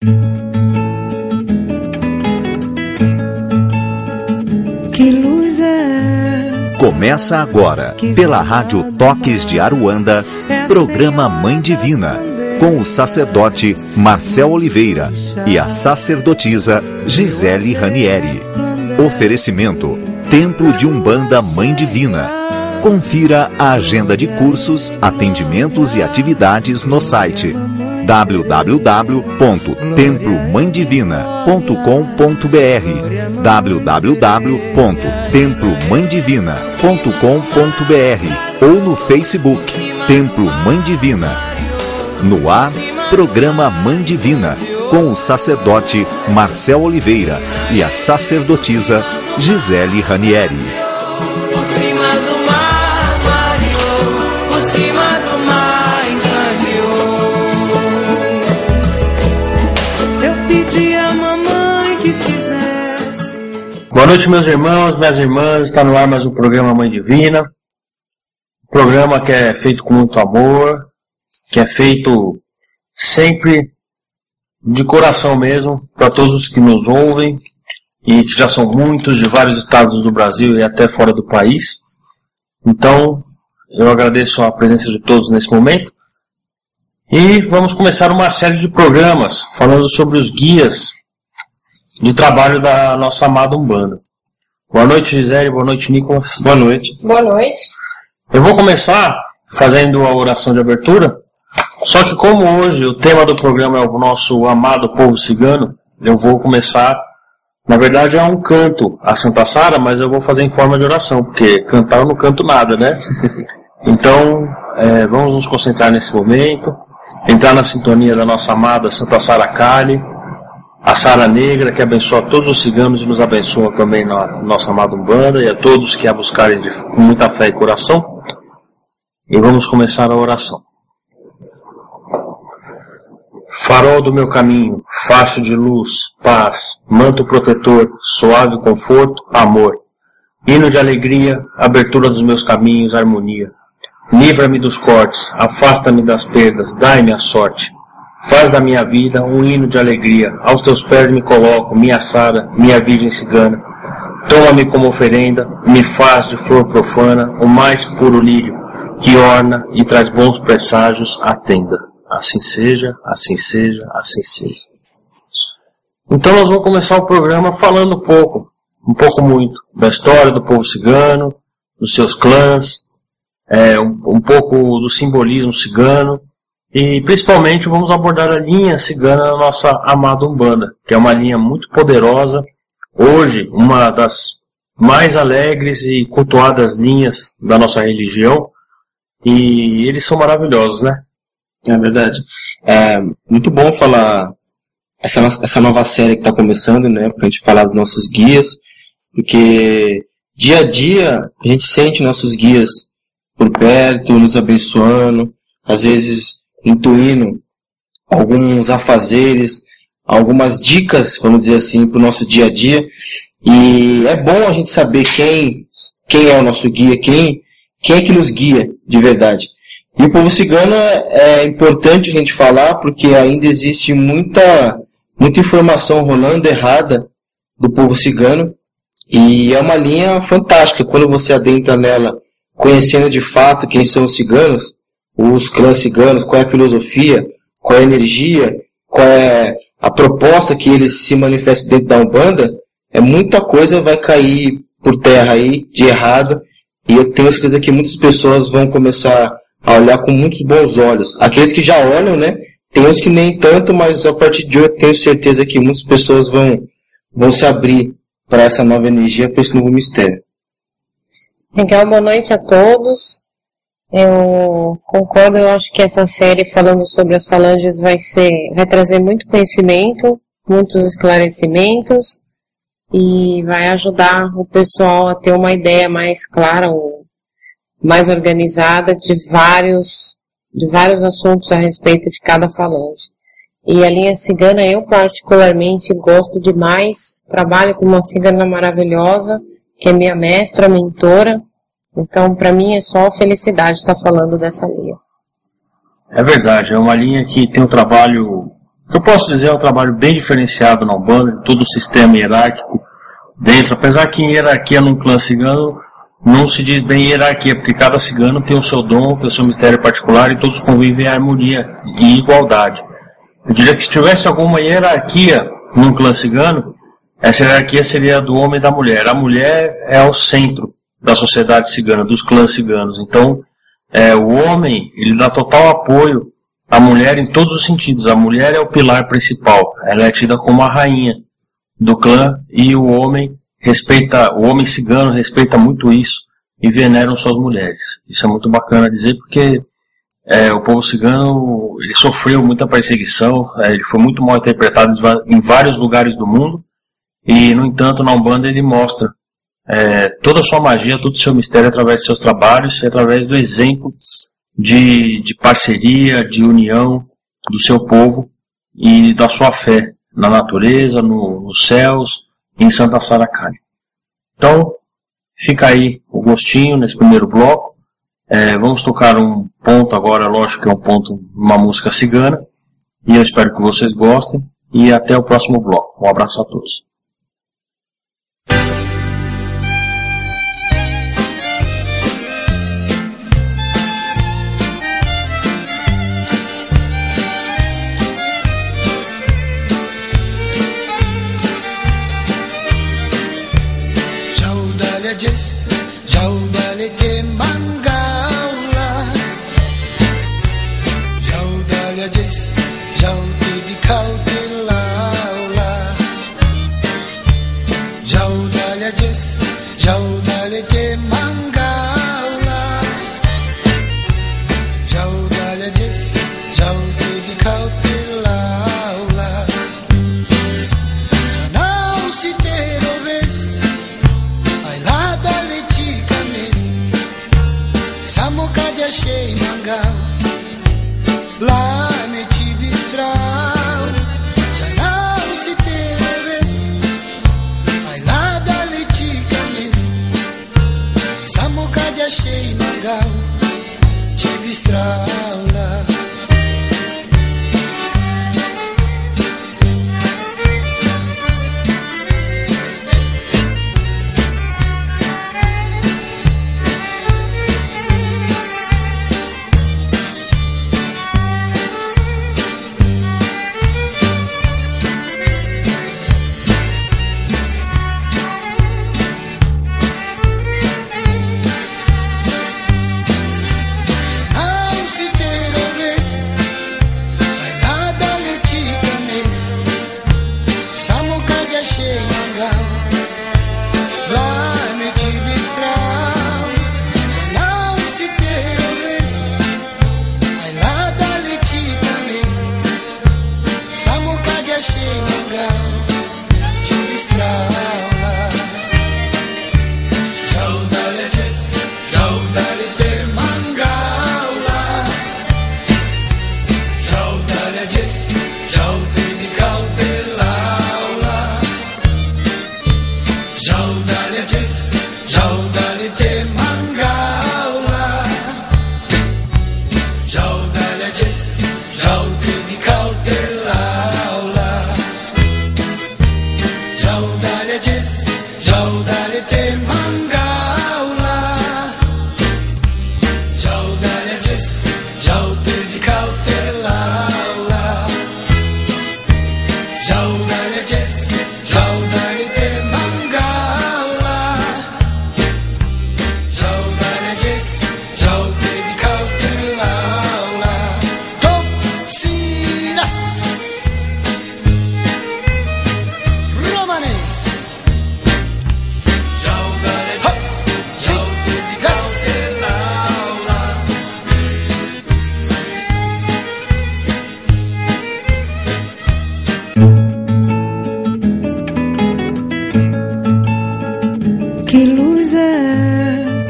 Que luz é essa? Começa agora, pela Rádio Toques de Aruanda, programa Mãe Divina, com o sacerdote Marcel Oliveira e a sacerdotisa Gisele Ranieri. Oferecimento: Templo de Umbanda Mãe Divina. Confira a agenda de cursos, atendimentos e atividades no site www.templomãedivina.com.br www.templomãedivina.com.br ou no Facebook Templo Mãe Divina. No ar, programa Mãe Divina, com o sacerdote Marcel Oliveira e a sacerdotisa Gisele Ranieri. Boa noite, meus irmãos, minhas irmãs. Está no ar mais um programa Mãe Divina. Um programa que é feito com muito amor, que é feito sempre de coração mesmo, para todos os que nos ouvem, e que já são muitos, de vários estados do Brasil e até fora do país. Então, eu agradeço a presença de todos nesse momento. E vamos começar uma série de programas falando sobre os guias de trabalho da nossa amada Umbanda. Boa noite, Gisele. Boa noite, Nicolas. Boa noite. Boa noite. Eu vou começar fazendo a oração de abertura, só que como hoje o tema do programa é o nosso amado povo cigano, eu vou começar, na verdade é um canto a Santa Sara, mas eu vou fazer em forma de oração, porque cantar eu não canto nada, né? Então, vamos nos concentrar nesse momento, entrar na sintonia da nossa amada Santa Sara Kali, a Sara Negra, que abençoa todos os ciganos e nos abençoa também na nossa amada Umbanda, e a todos que a buscarem com muita fé e coração. E vamos começar a oração. Farol do meu caminho, faixa de luz, paz, manto protetor, suave conforto, amor. Hino de alegria, abertura dos meus caminhos, harmonia. Livra-me dos cortes, afasta-me das perdas, dai-me a sorte. Faz da minha vida um hino de alegria, aos teus pés me coloco, minha Sara, minha Virgem Cigana. Toma-me como oferenda, me faz de flor profana, o mais puro lírio, que orna e traz bons presságios à tenda. Assim seja, assim seja, assim seja. Então nós vamos começar o programa falando um pouco muito, da história do povo cigano, dos seus clãs, um pouco do simbolismo cigano. E principalmente vamos abordar a linha cigana da nossa amada Umbanda, que é uma linha muito poderosa, hoje uma das mais alegres e cultuadas linhas da nossa religião, e eles são maravilhosos, né? É verdade. É muito bom falar essa nova série que está começando, né, pra gente falar dos nossos guias, porque dia a dia a gente sente nossos guias por perto, nos abençoando, às vezes intuindo alguns afazeres, algumas dicas, vamos dizer assim, para o nosso dia a dia. E é bom a gente saber quem é o nosso guia, quem é que nos guia de verdade. E o povo cigano é importante a gente falar, porque ainda existe muita informação rolando errada do povo cigano, e é uma linha fantástica quando você adentra nela, conhecendo de fato quem são os ciganos, os clãs ciganos, qual é a filosofia, qual é a energia, qual é a proposta que eles se manifestam dentro da Umbanda. Muita coisa vai cair por terra aí de errado, e eu tenho certeza que muitas pessoas vão começar a olhar com muitos bons olhos. Aqueles que já olham, né? Tem uns que nem tanto, mas a partir de hoje eu tenho certeza que muitas pessoas vão se abrir para essa nova energia, para esse novo mistério. Legal, boa noite a todos. Eu concordo, eu acho que essa série falando sobre as falanges vai trazer muito conhecimento, muitos esclarecimentos, e vai ajudar o pessoal a ter uma ideia mais clara, mais organizada de vários assuntos a respeito de cada falange. E a linha cigana, eu particularmente gosto demais, trabalho com uma cigana maravilhosa, que é minha mestra, mentora. Então, para mim é só felicidade estar falando dessa linha. É verdade, é uma linha que tem um trabalho O que eu posso dizer é um trabalho bem diferenciado na Umbanda, todo o sistema hierárquico dentro, apesar que em hierarquia num clã cigano não se diz bem hierarquia, porque cada cigano tem o seu dom, tem o seu mistério particular e todos convivem em harmonia e igualdade. Eu diria que se tivesse alguma hierarquia num clã cigano, essa hierarquia seria a do homem e da mulher. A mulher é o centro da sociedade cigana, dos clãs ciganos. Então, o homem, ele dá total apoio à mulher em todos os sentidos. A mulher é o pilar principal. Ela é tida como a rainha do clã e o homem cigano respeita muito isso e veneram suas mulheres. Isso é muito bacana dizer porque o povo cigano ele sofreu muita perseguição, ele foi muito mal interpretado em vários lugares do mundo e, no entanto, na Umbanda ele mostra toda a sua magia, todo o seu mistério através de seus trabalhos e através do exemplo de parceria, de união do seu povo e da sua fé na natureza, nos céus e em Santa Saracani. Então, fica aí o gostinho nesse primeiro bloco. Vamos tocar um ponto agora, lógico que é um ponto, uma música cigana, e eu espero que vocês gostem, e até o próximo bloco. Um abraço a todos.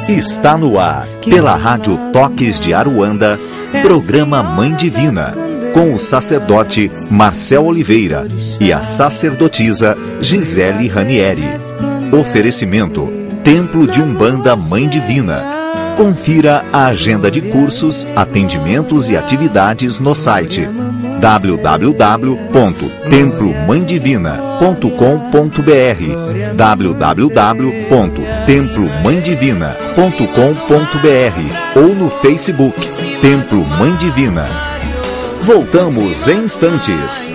Está no ar, pela Rádio Toques de Aruanda, programa Mãe Divina, com o sacerdote Marcel Oliveira e a sacerdotisa Gisele Ranieri. Oferecimento, Templo de Umbanda Mãe Divina. Confira a agenda de cursos, atendimentos e atividades no site www.templomãedivina.com.br www.templomãedivina.com.br ou no Facebook Templo Mãe Divina. Voltamos em instantes.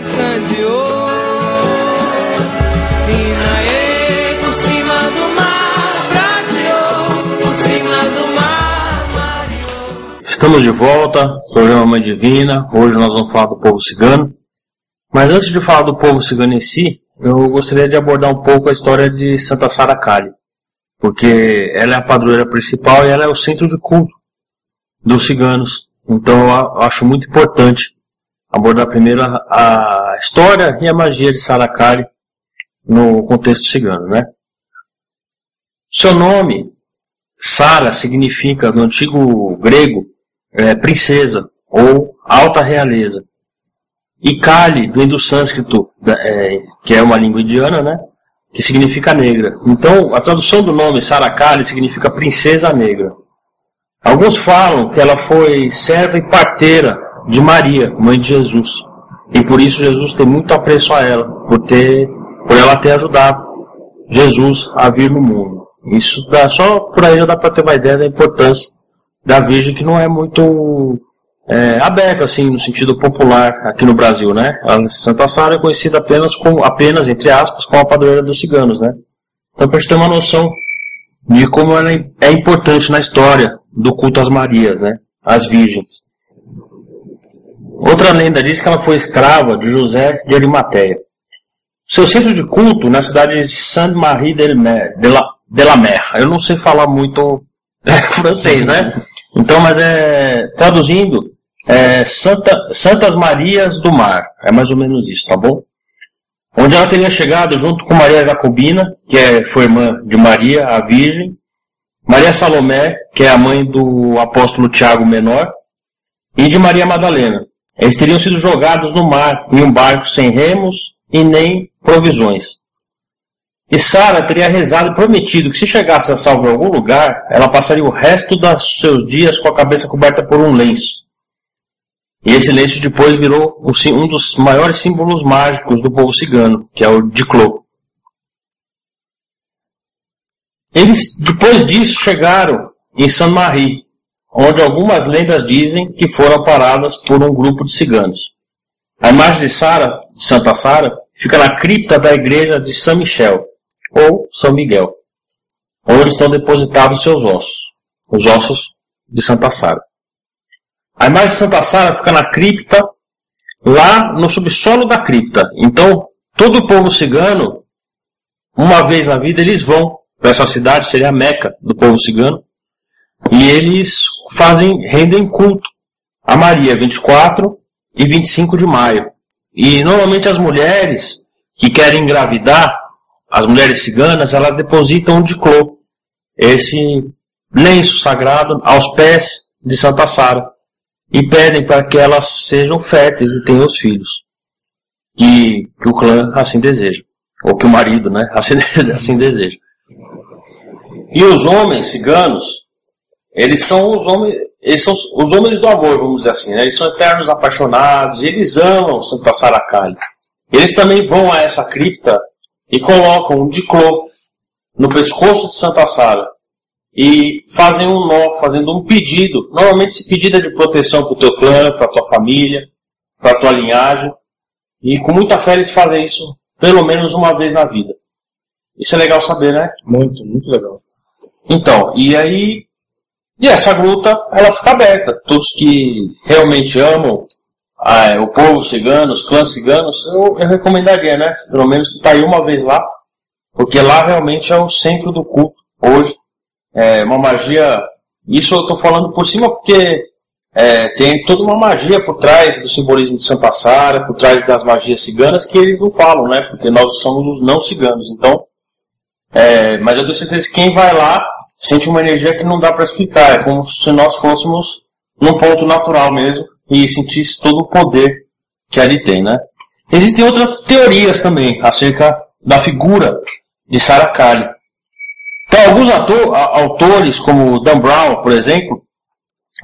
Estamos de volta, programa Mãe Divina. Hoje nós vamos falar do povo cigano. Mas antes de falar do povo cigano em si, eu gostaria de abordar um pouco a história de Santa Sara Kali, porque ela é a padroeira principal e ela é o centro de culto dos ciganos. Então eu acho muito importante abordar primeiro a história e a magia de Sara Kali no contexto cigano, né? Seu nome, Sara, significa, no antigo grego, princesa ou alta realeza. E Kali vem do sânscrito, que é uma língua indiana, né? Que significa negra. Então, a tradução do nome Sara Kali significa princesa negra. Alguns falam que ela foi serva e parteira de Maria, mãe de Jesus. E por isso Jesus tem muito apreço a ela, por ela ter ajudado Jesus a vir no mundo. Isso só por aí já dá para ter uma ideia da importância da Virgem, que não é muito aberta assim no sentido popular aqui no Brasil, né? A Santa Sara é conhecida apenas entre aspas, como a padroeira dos ciganos, né? Então, para a gente ter uma noção de como ela é importante na história do culto às Marias, né? Às Virgens. Outra lenda diz que ela foi escrava de José de Arimateia. Seu centro de culto na cidade de Sainte-Marie de la Mer. Eu não sei falar muito francês, né? Então, mas traduzindo, Santas Marias do Mar. É mais ou menos isso, tá bom? Onde ela teria chegado junto com Maria Jacobina, que foi irmã de Maria, a Virgem, Maria Salomé, que é a mãe do apóstolo Tiago Menor, e de Maria Madalena. Eles teriam sido jogados no mar, em um barco sem remos e nem provisões. E Sara teria rezado e prometido que se chegasse a salvo em algum lugar, ela passaria o resto dos seus dias com a cabeça coberta por um lenço. E esse lenço depois virou um dos maiores símbolos mágicos do povo cigano, que é o Diclô. Eles, depois disso, chegaram em Sainte-Marie, onde algumas lendas dizem que foram paradas por um grupo de ciganos. A imagem de Santa Sara, fica na cripta da igreja de São Michel, ou São Miguel, onde estão depositados seus ossos, os ossos de Santa Sara. A imagem de Santa Sara fica na cripta, lá no subsolo da cripta. Então, todo o povo cigano, uma vez na vida, eles vão para essa cidade, seria a Meca do povo cigano, e eles rendem culto a Maria, 24 e 25 de maio. E normalmente as mulheres que querem engravidar, as mulheres ciganas, elas depositam um diclô, esse lenço sagrado, aos pés de Santa Sara, e pedem para que elas sejam férteis e tenham os filhos que o clã assim deseja, ou que o marido, né, assim deseja. E os homens ciganos, eles são os homens do amor, vamos dizer assim, né? Eles são eternos apaixonados, e eles amam Santa Sara Kali. Eles também vão a essa cripta e colocam um diclô no pescoço de Santa Sara e fazem um nó, fazendo um pedido. Normalmente esse pedido é de proteção para o teu clã, para a tua família, para a tua linhagem, e com muita fé eles fazem isso pelo menos uma vez na vida. Isso é legal saber, né? Muito, muito legal. Então, e essa gruta, ela fica aberta. Todos que realmente amam o povo cigano, os clãs ciganos, eu recomendaria, né? Pelo menos tu tá aí uma vez lá, porque lá realmente é o centro do culto hoje. É uma magia, isso eu estou falando por cima porque tem toda uma magia por trás do simbolismo de Santa Sara, por trás das magias ciganas que eles não falam, né? Porque nós somos os não ciganos. Então, mas eu tenho certeza que quem vai lá sente uma energia que não dá para explicar. É como se nós fôssemos num ponto natural mesmo e sentisse todo o poder que ali tem, né? Existem outras teorias também acerca da figura de Sara Kali. Então, alguns autores, como Dan Brown, por exemplo,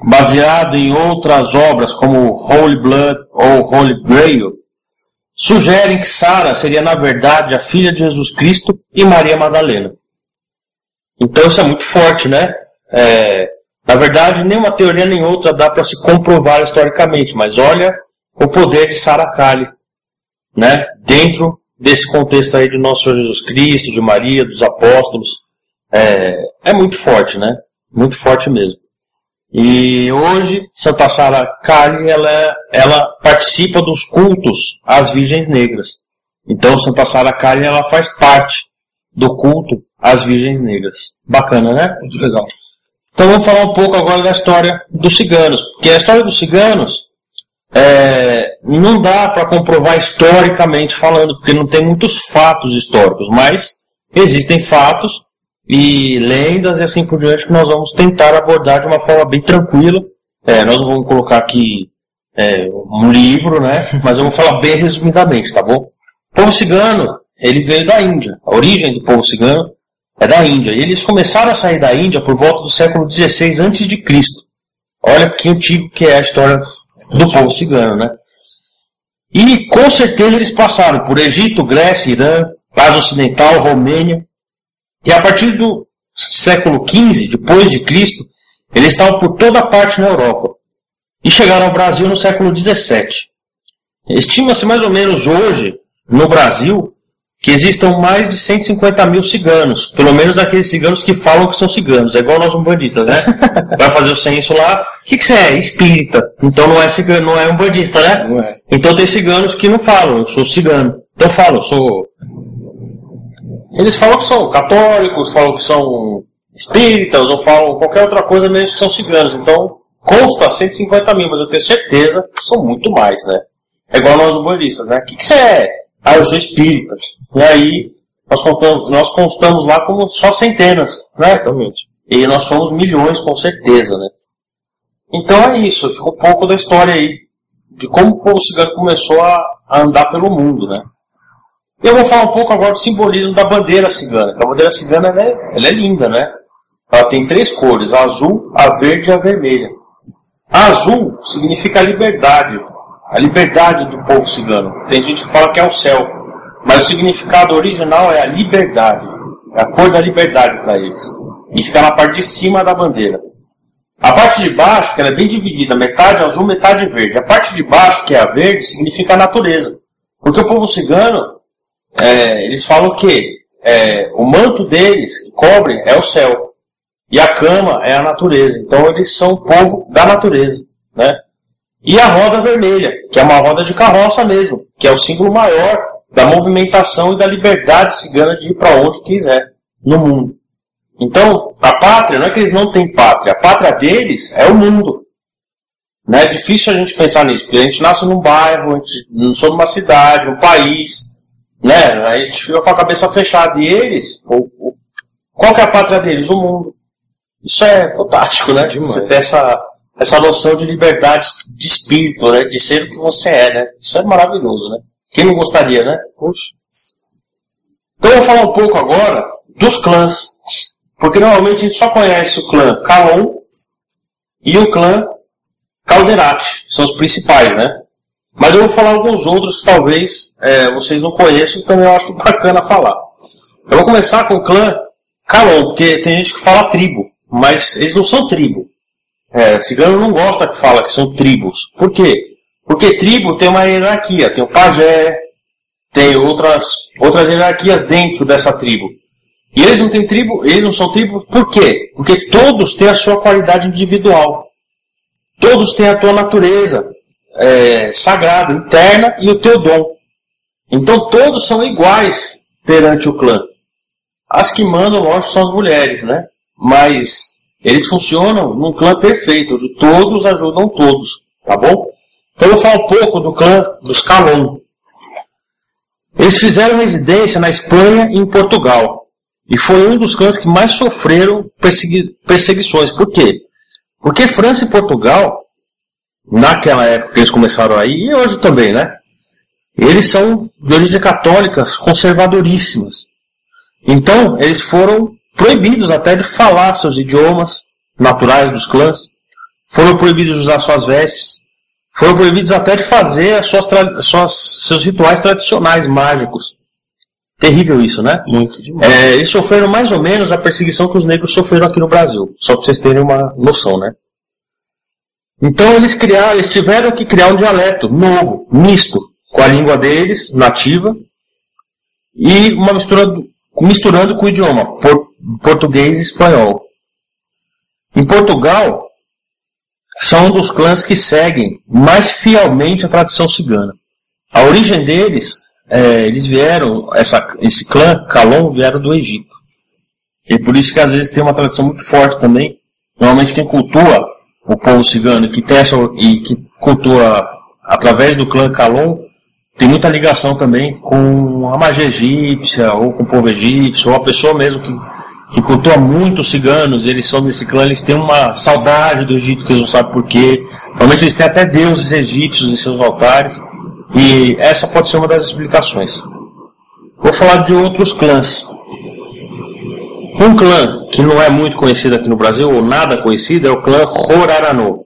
baseado em outras obras como Holy Blood ou Holy Grail, sugerem que Sara seria na verdade a filha de Jesus Cristo e Maria Madalena. Então isso é muito forte, né? Na verdade, nenhuma teoria nem outra dá para se comprovar historicamente, mas olha o poder de Sarah Kali, né? Dentro desse contexto aí de nosso Senhor Jesus Cristo, de Maria, dos apóstolos. É muito forte, né? Muito forte mesmo. E hoje, Santa Sarah Kali, ela participa dos cultos às Virgens Negras. Então, Santa Sarah Kali, ela faz parte do culto às Virgens Negras. Bacana, né? Muito legal. Então, vamos falar um pouco agora da história dos ciganos. Porque a história dos ciganos não dá para comprovar historicamente falando, porque não tem muitos fatos históricos, mas existem fatos e lendas e assim por diante que nós vamos tentar abordar de uma forma bem tranquila. Nós não vamos colocar aqui um livro, né? Mas eu vou falar bem resumidamente, tá bom? O povo cigano, ele veio da Índia. A origem do povo cigano é da Índia. E eles começaram a sair da Índia por volta do século XVI a.C. Olha que antigo que é a história do povo cigano, né? E com certeza eles passaram por Egito, Grécia, Irã, Ásia Ocidental, Romênia. E a partir do século XV, depois de Cristo, eles estavam por toda parte na Europa. E chegaram ao Brasil no século XVII. Estima-se mais ou menos hoje, no Brasil, que existam mais de 150 mil ciganos. Pelo menos aqueles ciganos que falam que são ciganos. É igual nós umbandistas, né? Vai fazer o censo lá. O que você é? Espírita. Então não é cigano, não é umbandista, né? Não é. Então tem ciganos que não falam, eu sou cigano. Então falam, eu sou... Eles falam que são católicos, falam que são espíritas, ou falam qualquer outra coisa mesmo que são ciganos. Então, consta 150 mil, mas eu tenho certeza que são muito mais, né? É igual nós umbandistas, né? O que você é? Eu sou espírita. E aí, nós constamos lá como só centenas, né? Exatamente. E nós somos milhões, com certeza, né? Então é isso, fica um pouco da história aí, de como o povo cigano começou a andar pelo mundo, né? E eu vou falar um pouco agora do simbolismo da bandeira cigana. A bandeira cigana ela é linda, né? Ela tem 3 cores, a azul, a verde e a vermelha. A azul significa a liberdade do povo cigano. Tem gente que fala que é o céu, mas o significado original é a liberdade. É a cor da liberdade para eles. E fica na parte de cima da bandeira. A parte de baixo, que ela é bem dividida, metade azul, metade verde. A parte de baixo, que é a verde, significa a natureza. Porque o povo cigano, eles falam que o manto deles, que cobre, é o céu. E a cama é a natureza. Então eles são o povo da natureza, né? E a roda vermelha, que é uma roda de carroça mesmo, que é o símbolo maior da movimentação e da liberdade cigana de ir para onde quiser no mundo. Então, a pátria, não é que eles não têm pátria, a pátria deles é o mundo. Não é difícil a gente pensar nisso, porque a gente nasce num bairro, a gente não sou numa cidade, um país, né? A gente fica com a cabeça fechada. E eles, qual que é a pátria deles? O mundo. Isso é fantástico, né? Demais. Você ter essa noção de liberdade de espírito, né? De ser o que você é, né? Isso é maravilhoso, né? Quem não gostaria, né? Puxa. Então eu vou falar um pouco agora dos clãs. Porque normalmente a gente só conhece o clã Calon e o clã Calderati, que são os principais, né? Mas eu vou falar alguns outros que talvez vocês não conheçam, então eu acho bacana falar. Eu vou começar com o clã Calon, porque tem gente que fala tribo, mas eles não são tribo. Cigano não gosta que fala que são tribos. Por quê? Porque tribo tem uma hierarquia, tem o pajé, tem outras hierarquias dentro dessa tribo. E eles não têm tribo, eles não são tribo, por quê? Porque todos têm a sua qualidade individual. Todos têm a tua natureza sagrada, interna e o teu dom. Então todos são iguais perante o clã. As que mandam, lógico, são as mulheres, né? Mas eles funcionam num clã perfeito, onde todos ajudam todos, tá bom? Então eu vou falar um pouco do clã dos Calon. Eles fizeram residência na Espanha e em Portugal. E foi um dos clãs que mais sofreram perseguições. Por quê? Porque França e Portugal, naquela época que eles começaram aí, e hoje também, né? Eles são de origem católicas conservadoríssimas. Então, eles foram proibidos até de falar seus idiomas naturais dos clãs. foram proibidos de usar suas vestes, foram proibidos até de fazer seus rituais tradicionais mágicos. Terrível isso, né? Muito demais. Eles sofreram mais ou menos a perseguição que os negros sofreram aqui no Brasil, só para vocês terem uma noção, né? Então eles tiveram que criar um dialeto novo, misto, com a língua deles, nativa, e uma misturando com o idioma português e espanhol. Em Portugal, são um dos clãs que seguem mais fielmente a tradição cigana. A origem deles, eles vieram, esse clã Calon vieram do Egito. E por isso que às vezes tem uma tradição muito forte também. Normalmente quem cultua o povo cigano que cultua através do clã Calon tem muita ligação também com a magia egípcia, ou com o povo egípcio, ou a pessoa mesmo que cultua muito os ciganos, eles são desse clã, eles têm uma saudade do Egito que eles não sabem porquê. Normalmente eles têm até deuses egípcios em seus altares, e essa pode ser uma das explicações. Vou falar de outros clãs. Um clã que não é muito conhecido aqui no Brasil, ou nada conhecido, é o clã Roraranô.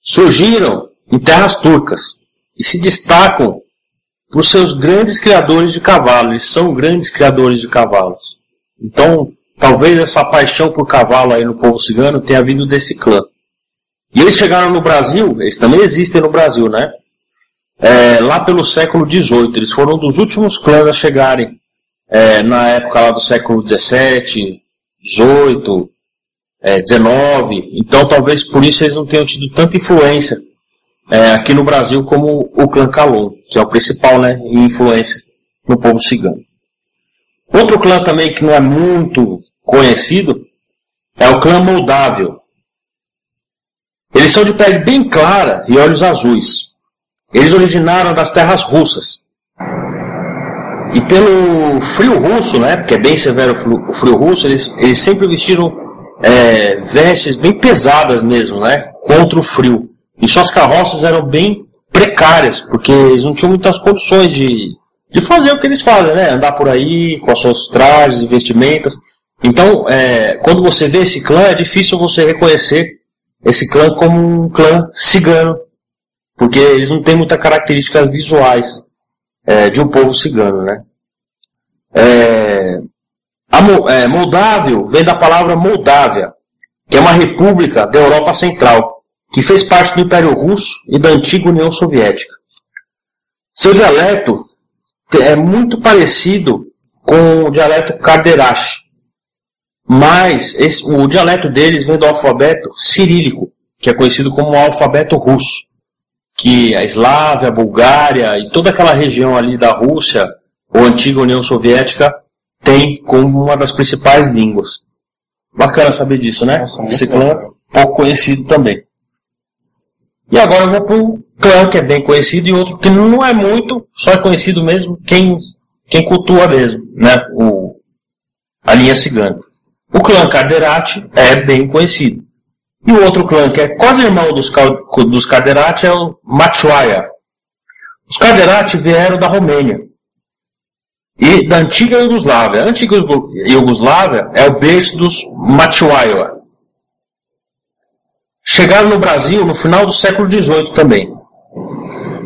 Surgiram em terras turcas e se destacam por seus grandes criadores de cavalos. Eles são grandes criadores de cavalos. Então, talvez essa paixão por cavalo aí no povo cigano tenha vindo desse clã. E eles chegaram no Brasil, eles também existem no Brasil, né? Lá pelo século XVIII. Eles foram um dos últimos clãs a chegarem na época lá do século XVII, XVIII, XIX. Então talvez por isso eles não tenham tido tanta influência aqui no Brasil como o clã Calon, que é o principal, né, em influência no povo cigano. Outro clã também que não é muito conhecido é o clã Moldávio. Eles são de pele bem clara e olhos azuis. Eles originaram das terras russas. E pelo frio russo, né, porque é bem severo o frio russo, eles sempre vestiram vestes bem pesadas mesmo, né, contra o frio. E suas carroças eram bem precárias, porque eles não tinham muitas condições de fazer o que eles fazem, né, andar por aí com as suas trajes e vestimentas. Então, quando você vê esse clã, é difícil você reconhecer esse clã como um clã cigano, porque eles não têm muitas características visuais de um povo cigano, né? Moldávio vem da palavra Moldávia, que é uma república da Europa Central, que fez parte do Império Russo e da antiga União Soviética. Seu dialeto é muito parecido com o dialeto Karderashi, mas o dialeto deles vem do alfabeto cirílico, que é conhecido como o alfabeto russo, que a Eslávia, a Bulgária e toda aquela região ali da Rússia, ou antiga União Soviética, tem como uma das principais línguas. Bacana saber disso, né? Esse clã pouco conhecido também. E agora eu vou para um clã que é bem conhecido e outro que não é muito, só é conhecido mesmo quem cultua mesmo, né? A linha cigana. O clã Karderaty é bem conhecido. E o outro clã que é quase irmão dos Karderaty é o Machuaya. Os Karderaty vieram da Romênia e da antiga Iugoslávia. A antiga Iugoslávia é o berço dos Machuaya. Chegaram no Brasil no final do século XVIII também.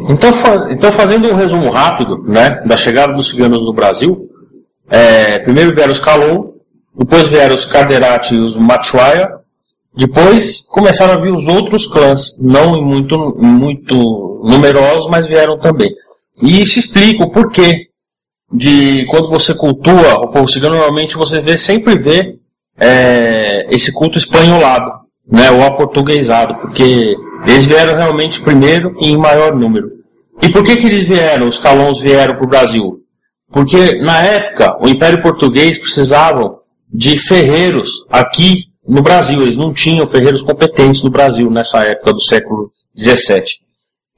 Então fazendo um resumo rápido, né, da chegada dos ciganos no Brasil, primeiro vieram os Calon, depois vieram os Karderaty e os Machuaya. Depois começaram a vir os outros clãs, não muito numerosos, mas vieram também. E isso explica o porquê de quando você cultua o povo cigano, normalmente você sempre vê esse culto espanholado, né, ou aportuguesado, porque eles vieram realmente primeiro e em maior número. E por que eles vieram, os Calons vieram para o Brasil? Porque na época o Império Português precisava de ferreiros aqui no Brasil. Eles não tinham ferreiros competentes no Brasil nessa época do século XVII.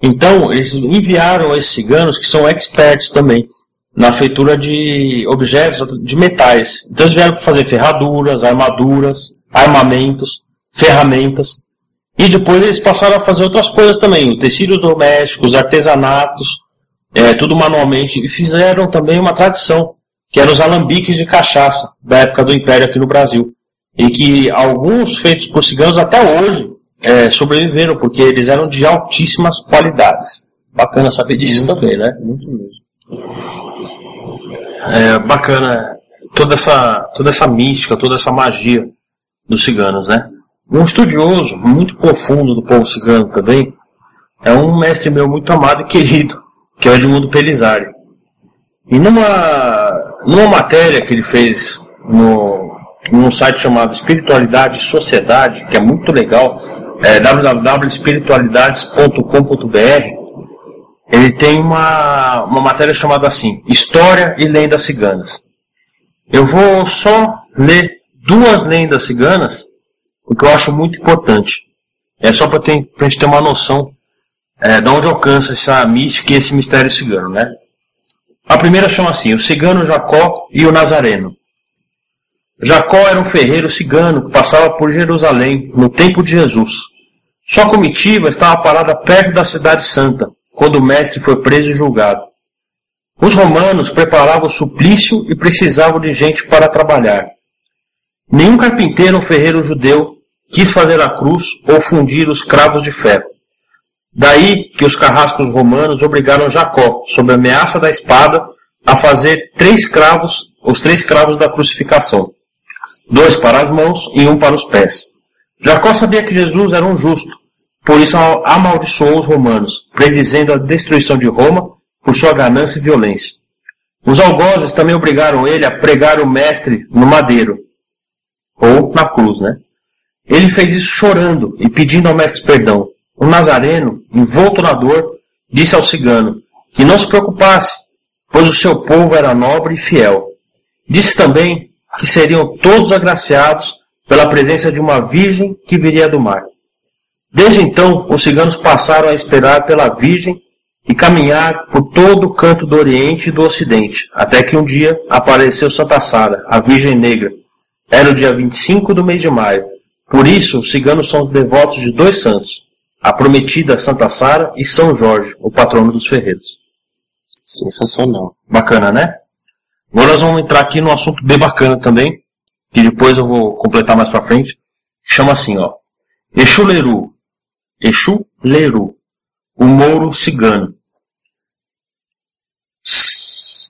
Então, eles enviaram esses ciganos que são experts também na feitura de objetos, de metais. Então, eles vieram para fazer ferraduras, armaduras, armamentos, ferramentas. E depois eles passaram a fazer outras coisas também, tecidos domésticos, artesanatos, tudo manualmente. E fizeram também uma tradição, que eram os alambiques de cachaça, da época do Império aqui no Brasil. E que alguns feitos por ciganos até hoje sobreviveram, porque eles eram de altíssimas qualidades. Bacana saber disso também, né? Muito mesmo. Bacana toda essa mística, toda essa magia dos ciganos, né? Um estudioso muito profundo do povo cigano também é um mestre meu muito amado e querido, que é o Edmundo Pelizari. E numa matéria que ele fez num site chamado Espiritualidade e Sociedade, que é muito legal, www.espiritualidades.com.br, ele tem uma matéria chamada assim, História e Lendas Ciganas. Eu vou só ler 2 lendas ciganas, porque eu acho muito importante. É só para a gente ter uma noção de onde alcança essa mística e esse mistério cigano, né? A primeira chama assim, o cigano Jacó e o Nazareno. Jacó era um ferreiro cigano que passava por Jerusalém no tempo de Jesus. Sua comitiva estava parada perto da cidade santa, quando o mestre foi preso e julgado. Os romanos preparavam o suplício e precisavam de gente para trabalhar. Nenhum carpinteiro ou ferreiro judeu quis fazer a cruz ou fundir os cravos de ferro. Daí que os carrascos romanos obrigaram Jacó, sob a ameaça da espada, a fazer 3 cravos, os 3 cravos da crucificação. 2 para as mãos e 1 para os pés. Jacó sabia que Jesus era um justo, por isso amaldiçoou os romanos, predizendo a destruição de Roma por sua ganância e violência. Os algozes também obrigaram ele a pregar o mestre no madeiro, ou na cruz, né? Ele fez isso chorando e pedindo ao mestre perdão. O Nazareno, envolto na dor, disse ao cigano que não se preocupasse, pois o seu povo era nobre e fiel. Disse também que seriam todos agraciados pela presença de uma virgem que viria do mar. Desde então, os ciganos passaram a esperar pela virgem e caminhar por todo o canto do Oriente e do Ocidente, até que um dia apareceu Santa Sara, a Virgem Negra. Era o dia 25 do mês de maio. Por isso, os ciganos são devotos de 2 santos, a prometida Santa Sara e São Jorge, o patrono dos ferreiros. Sensacional. Bacana, né? Agora nós vamos entrar aqui num assunto bem bacana também, que depois eu vou completar mais pra frente, que chama assim, ó. Exu Leru, o Mouro Cigano.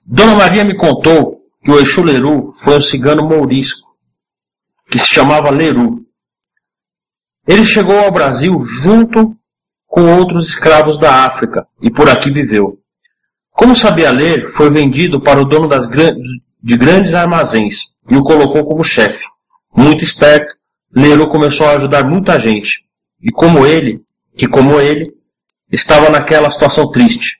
Dona Maria me contou que o Exu Leru foi um cigano mourisco, que se chamava Leru. Ele chegou ao Brasil junto com outros escravos da África e por aqui viveu. Como sabia ler, foi vendido para o dono de grandes armazéns e o colocou como chefe. Muito esperto, Leru começou a ajudar muita gente, e como ele, estava naquela situação triste.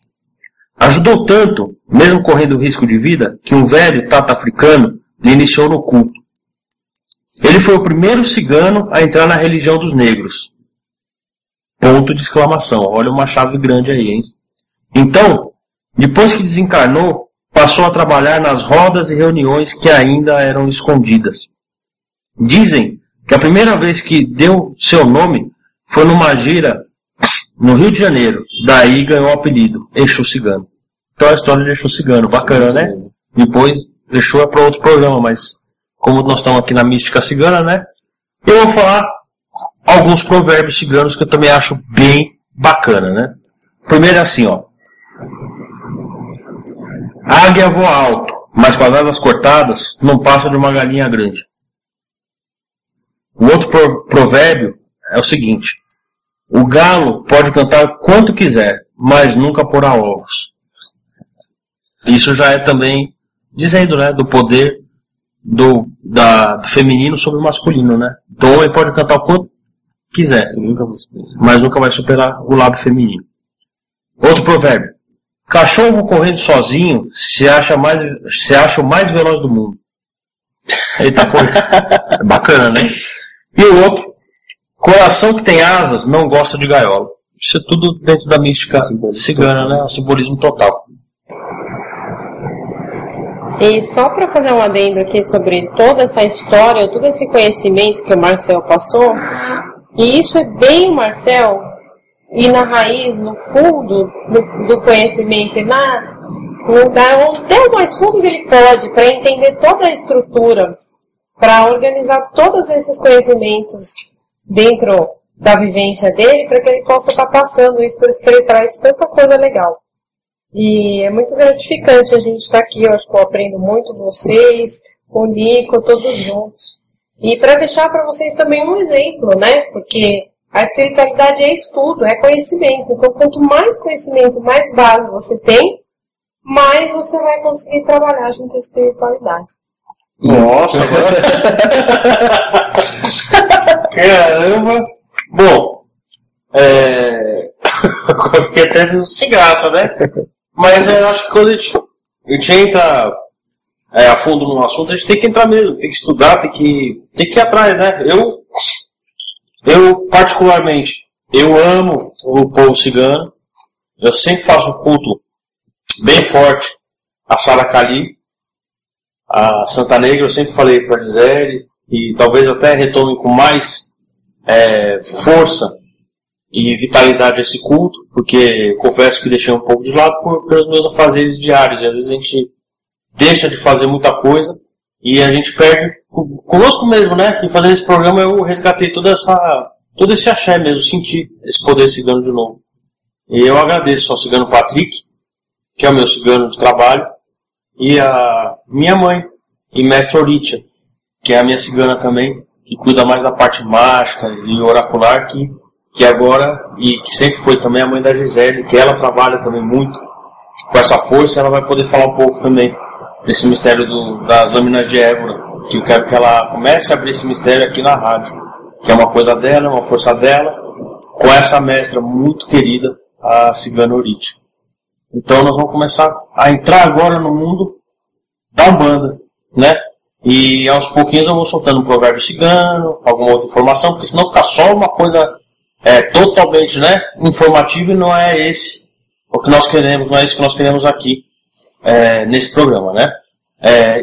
Ajudou tanto, mesmo correndo risco de vida, que um velho tata africano lhe iniciou no culto. Ele foi o primeiro cigano a entrar na religião dos negros. Ponto de exclamação. Olha uma chave grande aí, hein? Então, depois que desencarnou, passou a trabalhar nas rodas e reuniões que ainda eram escondidas. Dizem que a primeira vez que deu seu nome foi numa gira no Rio de Janeiro. Daí ganhou o apelido, Exu Cigano. Então a história de Exu Cigano, bacana, né? Depois, Exu é para outro programa, mas como nós estamos aqui na mística cigana, né? Eu vou falar alguns provérbios ciganos que eu também acho bem bacana, né? Primeiro é assim, ó. A águia voa alto, mas com as asas cortadas, não passa de uma galinha grande. O outro provérbio é o seguinte. O galo pode cantar quanto quiser, mas nunca porá ovos. Isso já é também dizendo, né, do poder do feminino sobre o masculino, né? Então o homem pode cantar o quanto quiser, mas nunca vai superar o lado feminino. Outro provérbio. Cachorro correndo sozinho se acha o mais veloz do mundo. Ele tá correndo. É bacana, né? E o outro. Coração que tem asas não gosta de gaiola. Isso é tudo dentro da mística cigana, né? O simbolismo total. E só para fazer um adendo aqui sobre toda essa história, todo esse conhecimento que o Marcel passou, e isso é bem o Marcel, e na raiz, no fundo do conhecimento, e até o mais fundo que ele pode, para entender toda a estrutura, para organizar todos esses conhecimentos dentro da vivência dele, para que ele possa estar passando isso, por isso que ele traz tanta coisa legal. E é muito gratificante a gente estar aqui, eu acho que eu aprendo muito vocês, o Nico, todos juntos. E para deixar para vocês também um exemplo, né? Porque a espiritualidade é estudo, é conhecimento. Então, quanto mais conhecimento, mais base você tem, mais você vai conseguir trabalhar junto à espiritualidade. Nossa, caramba! Bom, eu fiquei até sem graça, né? Mas eu acho que quando a gente entra a fundo no assunto, a gente tem que entrar mesmo, tem que estudar, tem que ir atrás, né? Eu particularmente, eu amo o povo cigano, eu sempre faço um culto bem forte a Saracali, a Santa Negra, eu sempre falei para a Gisele, e talvez até retome com mais força e vitalidade esse culto, porque confesso que deixei um pouco de lado pelos meus afazeres diários, e às vezes a gente deixa de fazer muita coisa e a gente perde conosco mesmo, né? E fazendo esse programa eu resgatei todo esse axé mesmo, senti esse poder cigano de novo. E eu agradeço ao cigano Patrick, que é o meu cigano de trabalho, e a minha mãe, e mestre Oritia, que é a minha cigana também, que cuida mais da parte mágica e oracular, que agora, e que sempre foi também a mãe da Gisele, que ela trabalha também muito com essa força, ela vai poder falar um pouco também desse mistério das lâminas de Ébora, que eu quero que ela comece a abrir esse mistério aqui na rádio, que é uma coisa dela, uma força dela, com essa mestra muito querida, a cigana Oritia. Então nós vamos começar a entrar agora no mundo da Umbanda, né? E aos pouquinhos eu vou soltando um provérbio cigano, alguma outra informação, porque senão fica só uma coisa totalmente, né, informativa, e não é esse o que nós queremos, não é isso que nós queremos aqui nesse programa, né?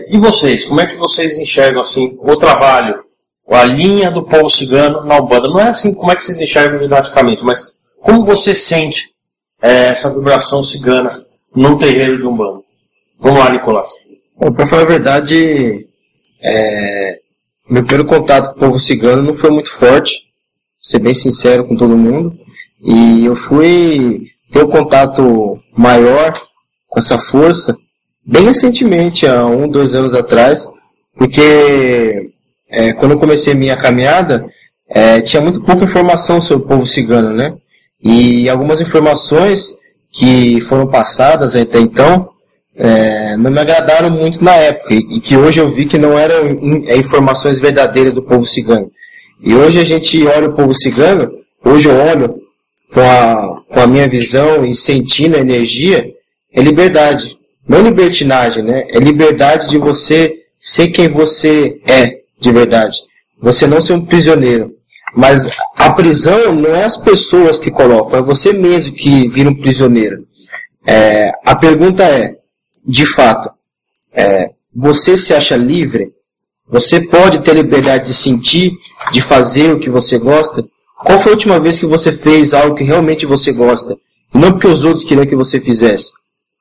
E vocês, como é que vocês enxergam assim o trabalho, a linha do povo cigano na Umbanda? Não é assim como é que vocês enxergam didaticamente, mas como você sente essa vibração cigana num terreiro de Umbanda? Vamos lá, Nicolás. Bom, para falar a verdade, meu primeiro contato com o povo cigano não foi muito forte, ser bem sincero com todo mundo, e eu fui ter um contato maior com essa força bem recentemente, há 2 anos atrás, porque quando eu comecei minha caminhada, tinha muito pouca informação sobre o povo cigano, né? E algumas informações que foram passadas até então não me agradaram muito na época, e que hoje eu vi que não eram informações verdadeiras do povo cigano. E hoje a gente olha o povo cigano, hoje eu olho com a minha visão e sentindo a energia, é liberdade. Não libertinagem, né? É liberdade de você ser quem você é de verdade. Você não ser um prisioneiro. Mas a prisão não é as pessoas que colocam, é você mesmo que vira um prisioneiro. A pergunta de fato, você se acha livre? Você pode ter liberdade de sentir, de fazer o que você gosta? Qual foi a última vez que você fez algo que realmente você gosta? E não porque os outros queriam que você fizesse.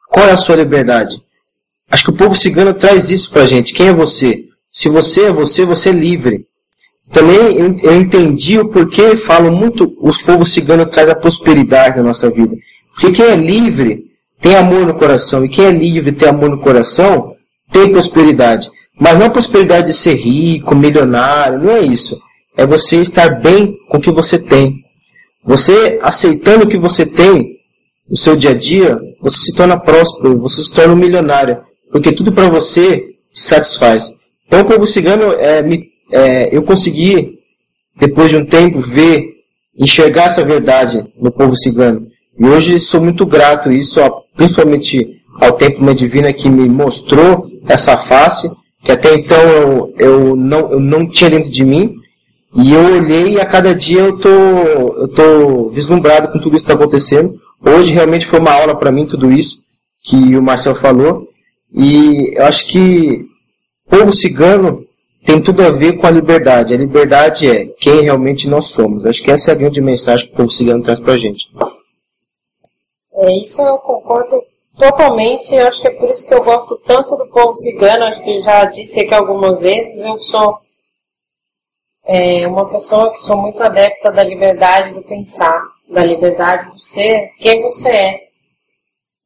Qual é a sua liberdade? Acho que o povo cigano traz isso pra gente. Quem é você? Se você é você, você é livre. Também eu entendi o porquê falam muito, os povos ciganos trazem a prosperidade na nossa vida. Porque quem é livre tem amor no coração. E quem é livre e tem amor no coração, tem prosperidade. Mas não a prosperidade de ser rico, milionário, não é isso. É você estar bem com o que você tem. Você aceitando o que você tem no seu dia a dia, você se torna próspero, você se torna um milionário. Porque tudo para você te satisfaz. Então o povo cigano, eu consegui, depois de um tempo, enxergar essa verdade no povo cigano. E hoje sou muito grato a isso, principalmente ao Templo Mãe Divina, que me mostrou essa face, que até então eu não tinha dentro de mim. E eu olhei, e a cada dia eu tô vislumbrado com tudo isso que está acontecendo. Hoje realmente foi uma aula para mim tudo isso que o Marcel falou. E eu acho que o povo cigano tem tudo a ver com a liberdade. A liberdade é quem realmente nós somos. Eu acho que essa é a grande mensagem que o povo cigano traz pra gente. Isso eu concordo totalmente. Eu acho que é por isso que eu gosto tanto do povo cigano. Acho que já disse aqui algumas vezes. Eu sou uma pessoa que sou muito adepta da liberdade do pensar, da liberdade de ser quem você é.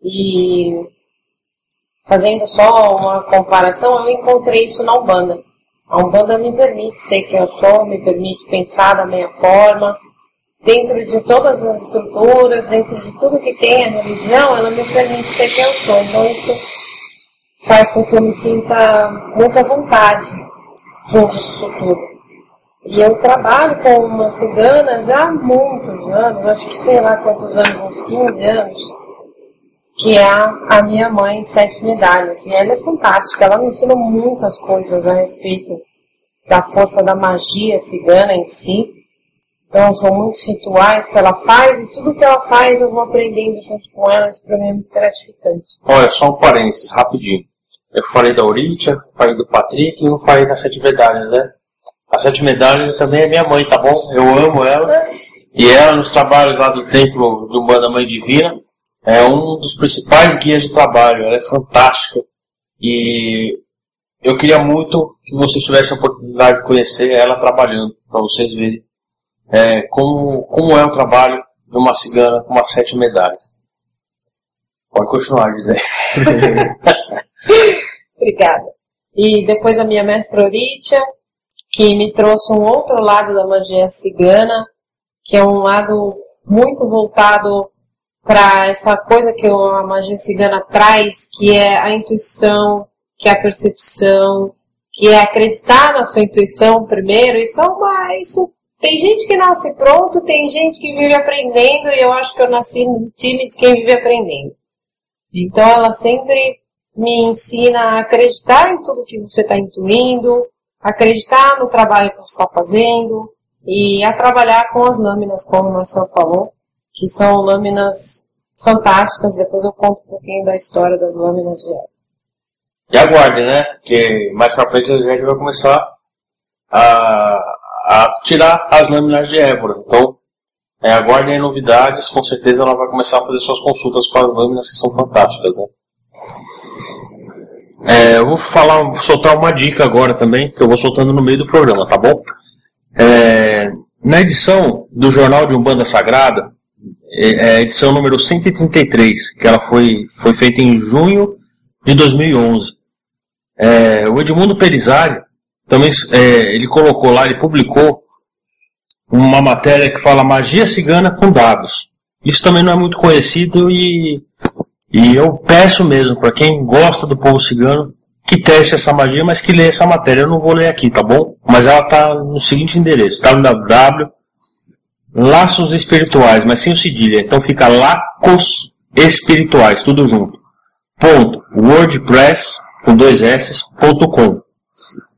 E fazendo só uma comparação, eu encontrei isso na Umbanda. A Umbanda me permite ser quem eu sou, me permite pensar da minha forma, dentro de todas as estruturas, dentro de tudo que tem a religião, ela me permite ser quem eu sou. Então isso faz com que eu me sinta muita vontade junto disso tudo. E eu trabalho com uma cigana já há muitos anos, acho que sei lá quantos anos, uns 15 anos, que é a minha mãe, 7 medalhas. E ela é fantástica, ela me ensinou muitas coisas a respeito da força da magia cigana em si. Então, são muitos rituais que ela faz e tudo que ela faz eu vou aprendendo junto com ela. Isso para mim é muito gratificante. Olha, só um parênteses, rapidinho. Eu falei da Auritia, falei do Patrick e não falei das 7 medalhas, né? As 7 medalhas também é minha mãe, tá bom? Eu amo ela. E ela, nos trabalhos lá do Templo de Umbanda Mãe Divina, é um dos principais guias de trabalho. Ela é fantástica. E eu queria muito que vocês tivessem a oportunidade de conhecer ela trabalhando, para vocês verem como é o trabalho de uma cigana com umas 7 medalhas. Pode continuar, Gisele. Obrigada. E depois a minha mestra Auritia, que me trouxe um outro lado da magia cigana, que é um lado muito voltado para essa coisa que a magia cigana traz, que é a intuição, que é a percepção, que é acreditar na sua intuição primeiro. Isso tem gente que nasce pronto, tem gente que vive aprendendo, e eu acho que eu nasci no time de quem vive aprendendo. Então ela sempre me ensina a acreditar em tudo que você está intuindo, acreditar no trabalho que você está fazendo, e a trabalhar com as lâminas, como o Marcel falou, que são lâminas fantásticas. Depois eu conto um pouquinho da história das lâminas de Évora. E aguarde, né? Que mais pra frente a gente vai começar a tirar as lâminas de Évora. Então, aguardem novidades. Com certeza ela vai começar a fazer suas consultas com as lâminas, que são fantásticas, né? Eu vou soltar uma dica agora também, que eu vou soltando no meio do programa, tá bom? Na edição do Jornal de Umbanda Sagrada, a edição número 133, que ela foi feita em junho de 2011. O Edmundo Perizari também ele colocou lá, ele publicou uma matéria que fala magia cigana com dados. Isso também não é muito conhecido e eu peço mesmo para quem gosta do povo cigano que teste essa magia, mas que lê essa matéria. Eu não vou ler aqui, tá bom? Mas ela está no seguinte endereço: www. Laços Espirituais, mas sem o cedilha. Então fica Lacos Espirituais, tudo junto. .wordpress com 2 s.com.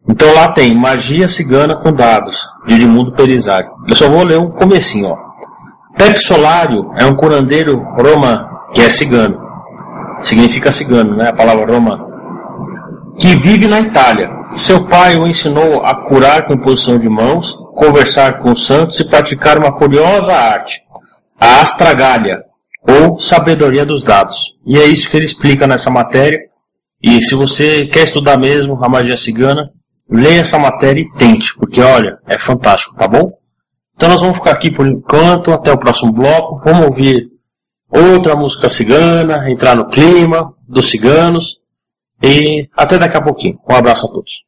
Então lá tem magia cigana com dados de Edmundo Perizari. Eu só vou ler um comecinho, ó. Pepe Solário é um curandeiro roma que é cigano. Significa cigano, né? A palavra romano. Que vive na Itália. Seu pai o ensinou a curar com imposição de mãos, conversar com os santos e praticar uma curiosa arte, a astragalha, ou sabedoria dos dados. E é isso que ele explica nessa matéria. E se você quer estudar mesmo a magia cigana, leia essa matéria e tente, porque olha, é fantástico, tá bom? Então nós vamos ficar aqui por enquanto, até o próximo bloco. Vamos ouvir outra música cigana, entrar no clima dos ciganos. E até daqui a pouquinho. Um abraço a todos.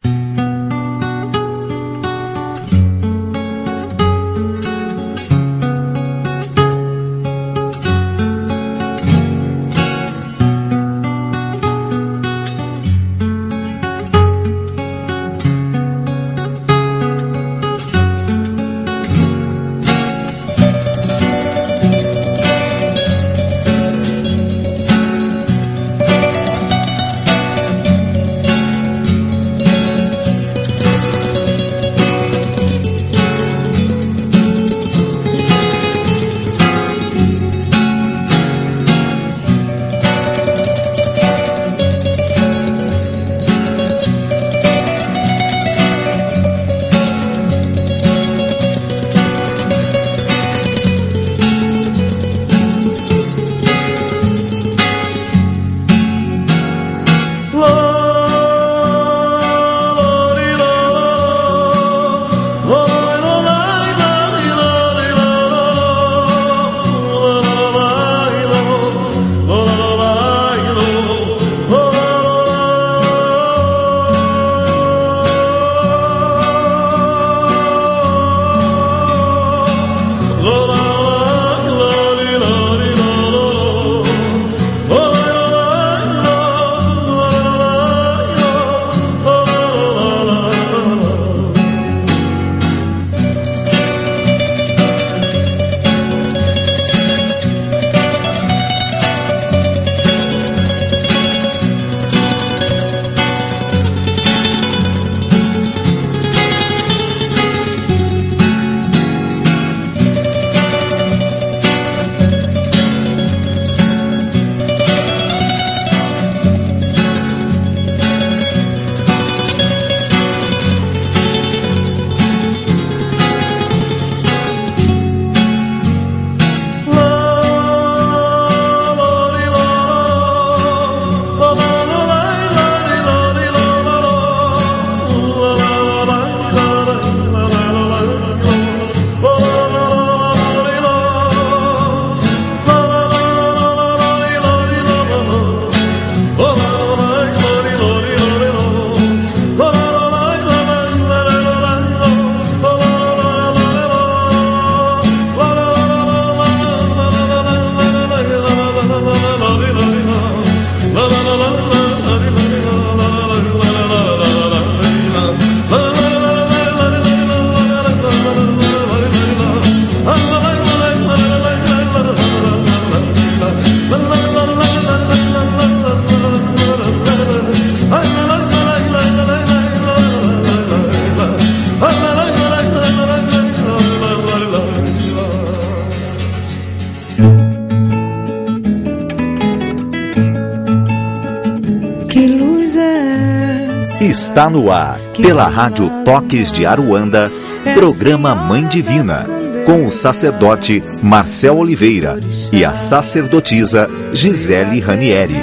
Está no ar, pela Rádio Toques de Aruanda, programa Mãe Divina, com o sacerdote Marcel Oliveira e a sacerdotisa Gisele Ranieri.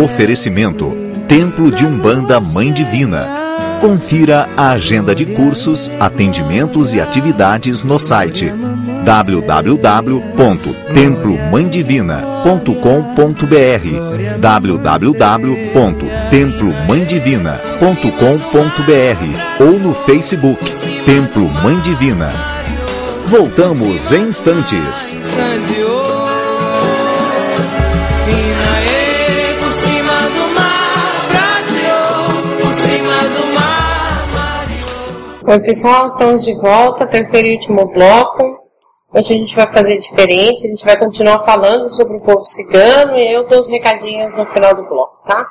Oferecimento: Templo de Umbanda Mãe Divina. Confira a agenda de cursos, atendimentos e atividades no site www.templomãedivina.com.br www.templomãedivina.com.br ou no Facebook Templo Mãe Divina. Voltamos em instantes. Oi pessoal, estamos de volta, terceiro e último bloco. Hoje a gente vai fazer diferente, a gente vai continuar falando sobre o povo cigano e eu dou os recadinhos no final do bloco, tá?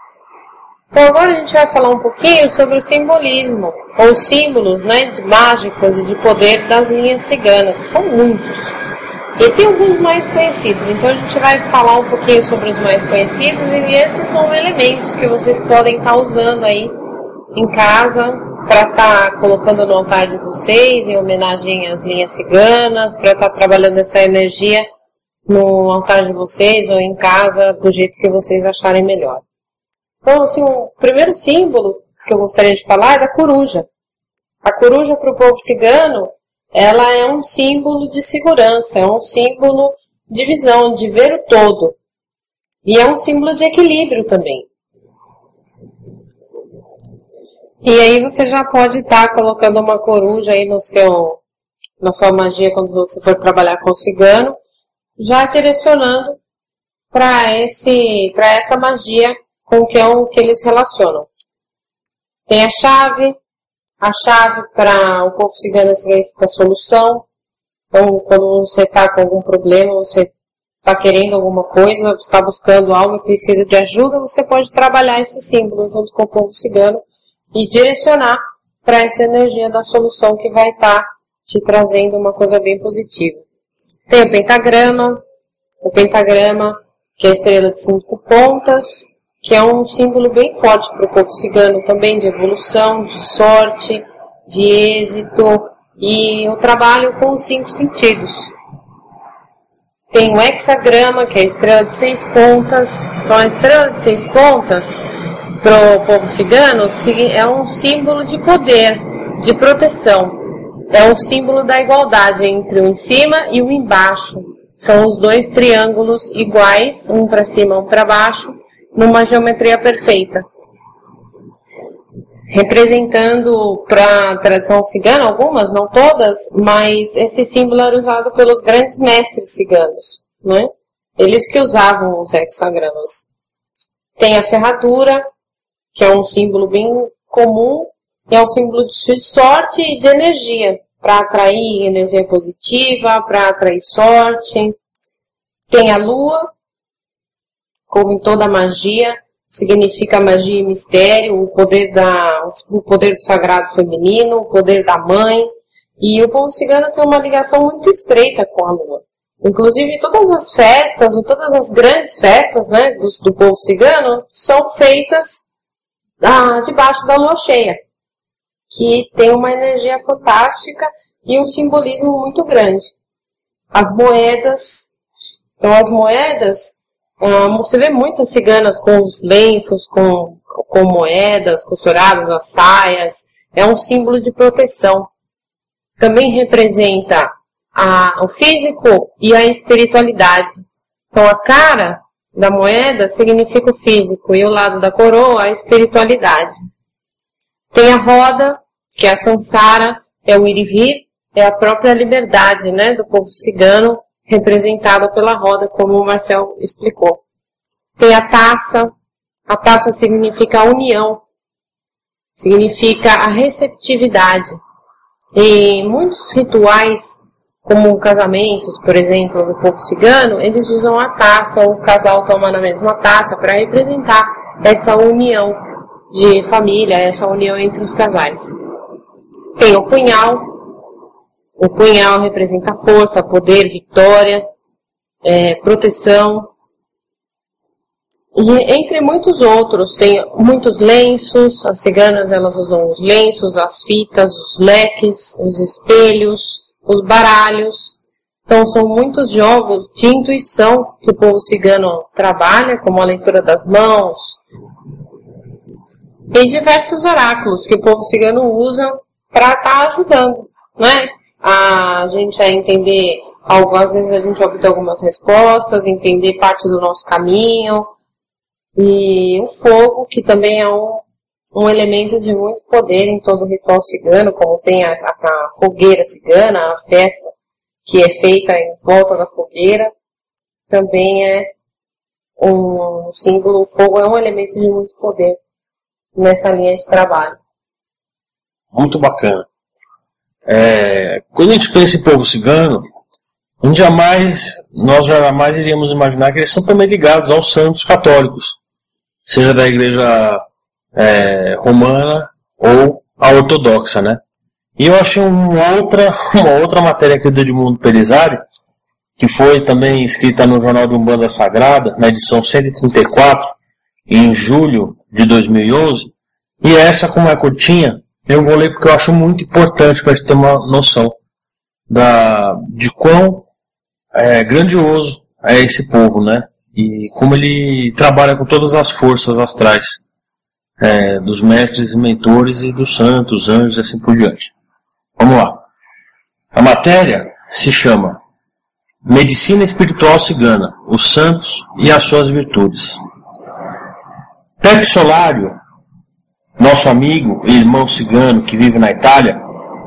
Então agora a gente vai falar um pouquinho sobre o simbolismo, ou símbolos, né, de mágicos e de poder das linhas ciganas, que são muitos. E tem alguns mais conhecidos, então a gente vai falar um pouquinho sobre os mais conhecidos e esses são elementos que vocês podem estar usando aí em casa, para estar colocando no altar de vocês, em homenagem às linhas ciganas, para estar trabalhando essa energia no altar de vocês ou em casa, do jeito que vocês acharem melhor. Então, assim, o primeiro símbolo que eu gostaria de falar é da coruja. A coruja, para o povo cigano, ela é um símbolo de segurança, é um símbolo de visão, de ver o todo. E é um símbolo de equilíbrio também. E aí você já pode estar colocando uma coruja aí na sua magia quando você for trabalhar com o cigano, já direcionando para essa magia com que é o que eles relacionam. Tem a chave para o povo cigano significa solução. Então, quando você está com algum problema, você está querendo alguma coisa, você está buscando algo e precisa de ajuda, você pode trabalhar esse símbolo junto com o povo cigano e direcionar para essa energia da solução que vai estar te trazendo uma coisa bem positiva. Tem o pentagrama que é a estrela de 5 pontas, que é um símbolo bem forte para o povo cigano também, de evolução, de sorte, de êxito e o trabalho com os 5 sentidos. Tem o hexagrama, que é a estrela de 6 pontas. Então a estrela de 6 pontas para o povo cigano é um símbolo de poder, de proteção. É um símbolo da igualdade entre o em cima e o embaixo. São os 2 triângulos iguais, um para cima, um para baixo, numa geometria perfeita. Representando para a tradição cigana, algumas, não todas, mas esse símbolo era usado pelos grandes mestres ciganos, né? Eles que usavam os hexagramas. Tem a ferradura, que é um símbolo bem comum, e é um símbolo de sorte e de energia, para atrair energia positiva, para atrair sorte. Tem a lua, como em toda magia, significa magia e mistério, o poder do sagrado feminino, o poder da mãe, e o povo cigano tem uma ligação muito estreita com a lua. Inclusive, todas as festas, ou todas as grandes festas, né, do povo cigano, são feitas debaixo da lua cheia, que tem uma energia fantástica e um simbolismo muito grande. As moedas, então as moedas, você vê muitas ciganas com os lenços, com moedas costuradas nas saias, é um símbolo de proteção. Também representa o físico e a espiritualidade. Então a cara da moeda significa o físico e o lado da coroa a espiritualidade. Tem a roda, que é a sansara, é o ir e vir, é a própria liberdade, né, do povo cigano, representada pela roda, como o Marcel explicou. Tem a taça significa a união, significa a receptividade. E muitos rituais, como casamentos, por exemplo, do povo cigano, eles usam a taça, ou o casal toma na mesma taça para representar essa união de família, essa união entre os casais. Tem o punhal representa força, poder, vitória, proteção. E entre muitos outros, tem muitos lenços, as ciganas elas usam os lenços, as fitas, os leques, os espelhos, os baralhos. Então são muitos jogos de intuição que o povo cigano trabalha, como a leitura das mãos, e diversos oráculos que o povo cigano usa para estar ajudando, né? A gente a entender, às vezes a gente obtém algumas respostas, entender parte do nosso caminho. E o fogo, que também é um elemento de muito poder em todo o ritual cigano, como tem a fogueira cigana, a festa que é feita em volta da fogueira, também é um símbolo. O fogo é um elemento de muito poder nessa linha de trabalho. Muito bacana. Quando a gente pensa em povo cigano, nós jamais iríamos imaginar que eles são também ligados aos santos católicos, seja da igreja romana ou a ortodoxa, né? E eu achei uma outra matéria aqui do Edmundo Pelizari, que foi também escrita no Jornal de Umbanda Sagrada, na edição 134, em julho de 2011, e essa, como é curtinha, eu vou ler porque eu acho muito importante para a gente ter uma noção de quão grandioso é esse povo, né? E como ele trabalha com todas as forças astrais dos mestres e mentores e dos santos, anjos e assim por diante. Vamos lá. A matéria se chama Medicina Espiritual Cigana, os Santos e as Suas Virtudes. Pepe Solário, nosso amigo e irmão cigano que vive na Itália,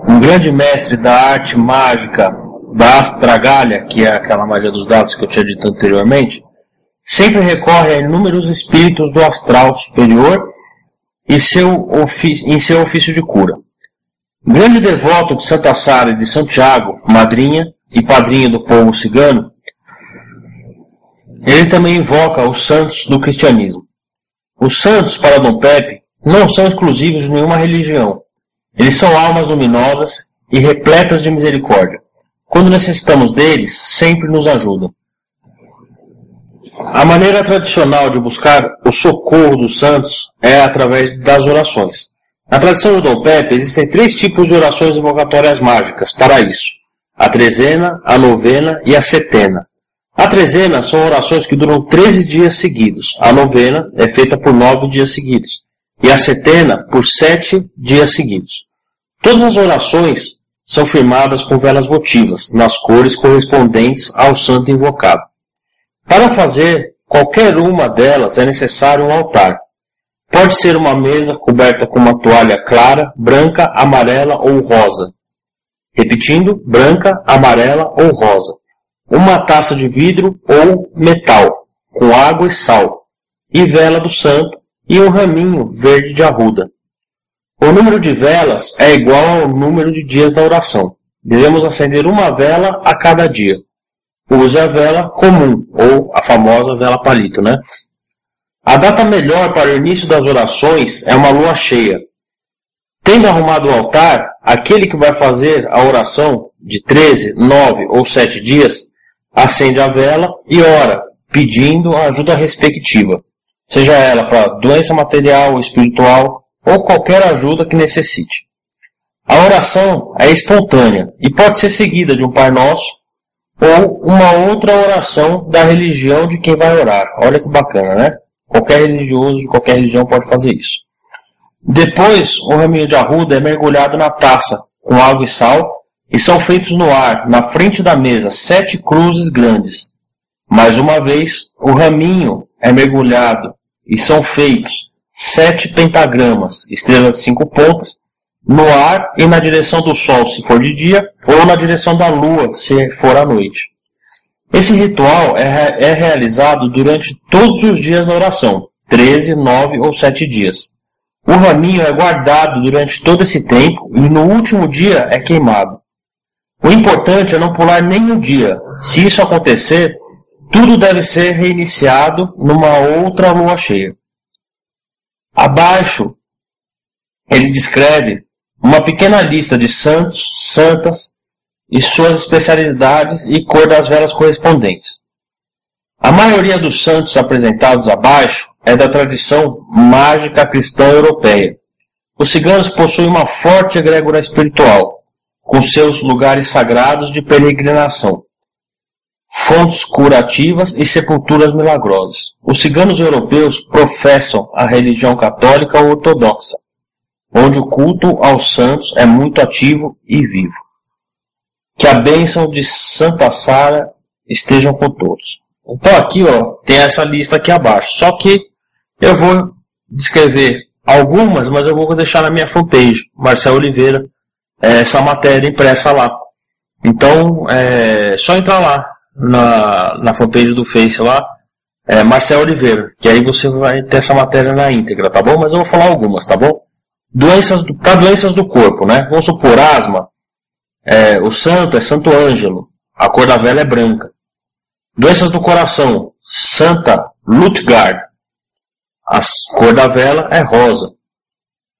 um grande mestre da arte mágica da astragalha, que é aquela magia dos dados que eu tinha dito anteriormente, sempre recorre a inúmeros espíritos do astral superior em seu ofício de cura. Grande devoto de Santa Sara e de Santiago, madrinha e padrinha do povo cigano, ele também invoca os santos do cristianismo. Os santos, para Dom Pepe, não são exclusivos de nenhuma religião. Eles são almas luminosas e repletas de misericórdia. Quando necessitamos deles, sempre nos ajudam. A maneira tradicional de buscar o socorro dos santos é através das orações. Na tradição do Dom Pepe, existem 3 tipos de orações invocatórias mágicas para isso: a trezena, a novena e a setena. A trezena são orações que duram 13 dias seguidos. A novena é feita por 9 dias seguidos. E a setena por 7 dias seguidos. Todas as orações são firmadas com velas votivas, nas cores correspondentes ao santo invocado. Para fazer qualquer uma delas é necessário um altar. Pode ser uma mesa coberta com uma toalha clara, branca, amarela ou rosa. Repetindo, branca, amarela ou rosa. Uma taça de vidro ou metal, com água e sal, e vela do santo e um raminho verde de arruda. O número de velas é igual ao número de dias da oração. Devemos acender uma vela a cada dia. Use a vela comum, ou a famosa vela palito, né? A data melhor para o início das orações é uma lua cheia. Tendo arrumado o altar, aquele que vai fazer a oração de 13, 9 ou 7 dias, acende a vela e ora, pedindo a ajuda respectiva, seja ela para doença material ou espiritual, ou qualquer ajuda que necessite. A oração é espontânea e pode ser seguida de um Pai Nosso ou uma outra oração da religião de quem vai orar. Olha que bacana, né? Qualquer religioso de qualquer religião pode fazer isso. Depois, o raminho de arruda é mergulhado na taça com água e sal e são feitos no ar, na frente da mesa, 7 cruzes grandes. Mais uma vez, o raminho é mergulhado e são feitos 7 pentagramas, estrelas de 5 pontas, no ar e na direção do sol, se for de dia, ou na direção da lua, se for à noite. Esse ritual é realizado durante todos os dias da oração, 13, 9 ou 7 dias. O raminho é guardado durante todo esse tempo e no último dia é queimado. O importante é não pular nenhum dia. Se isso acontecer, tudo deve ser reiniciado numa outra lua cheia. Abaixo, ele descreve uma pequena lista de santos, santas e suas especialidades e cor das velas correspondentes. A maioria dos santos apresentados abaixo é da tradição mágica cristã europeia. Os ciganos possuem uma forte egrégora espiritual, com seus lugares sagrados de peregrinação, fontes curativas e sepulturas milagrosas. Os ciganos europeus professam a religião católica ou ortodoxa, onde o culto aos santos é muito ativo e vivo. Que a bênção de Santa Sara estejam com todos. Então aqui, tem essa lista aqui abaixo. Só que eu vou descrever algumas, mas eu vou deixar na minha fanpage, Marcel Oliveira, essa matéria impressa lá. Então, é só entrar lá na fanpage do Face lá, Marcel Oliveira, que aí você vai ter essa matéria na íntegra, tá bom? Mas eu vou falar algumas, tá bom? Para doenças do corpo, né? Vamos supor, asma. O santo é Santo Ângelo, a cor da vela é branca. Doenças do coração, Santa Lutgard, a cor da vela é rosa.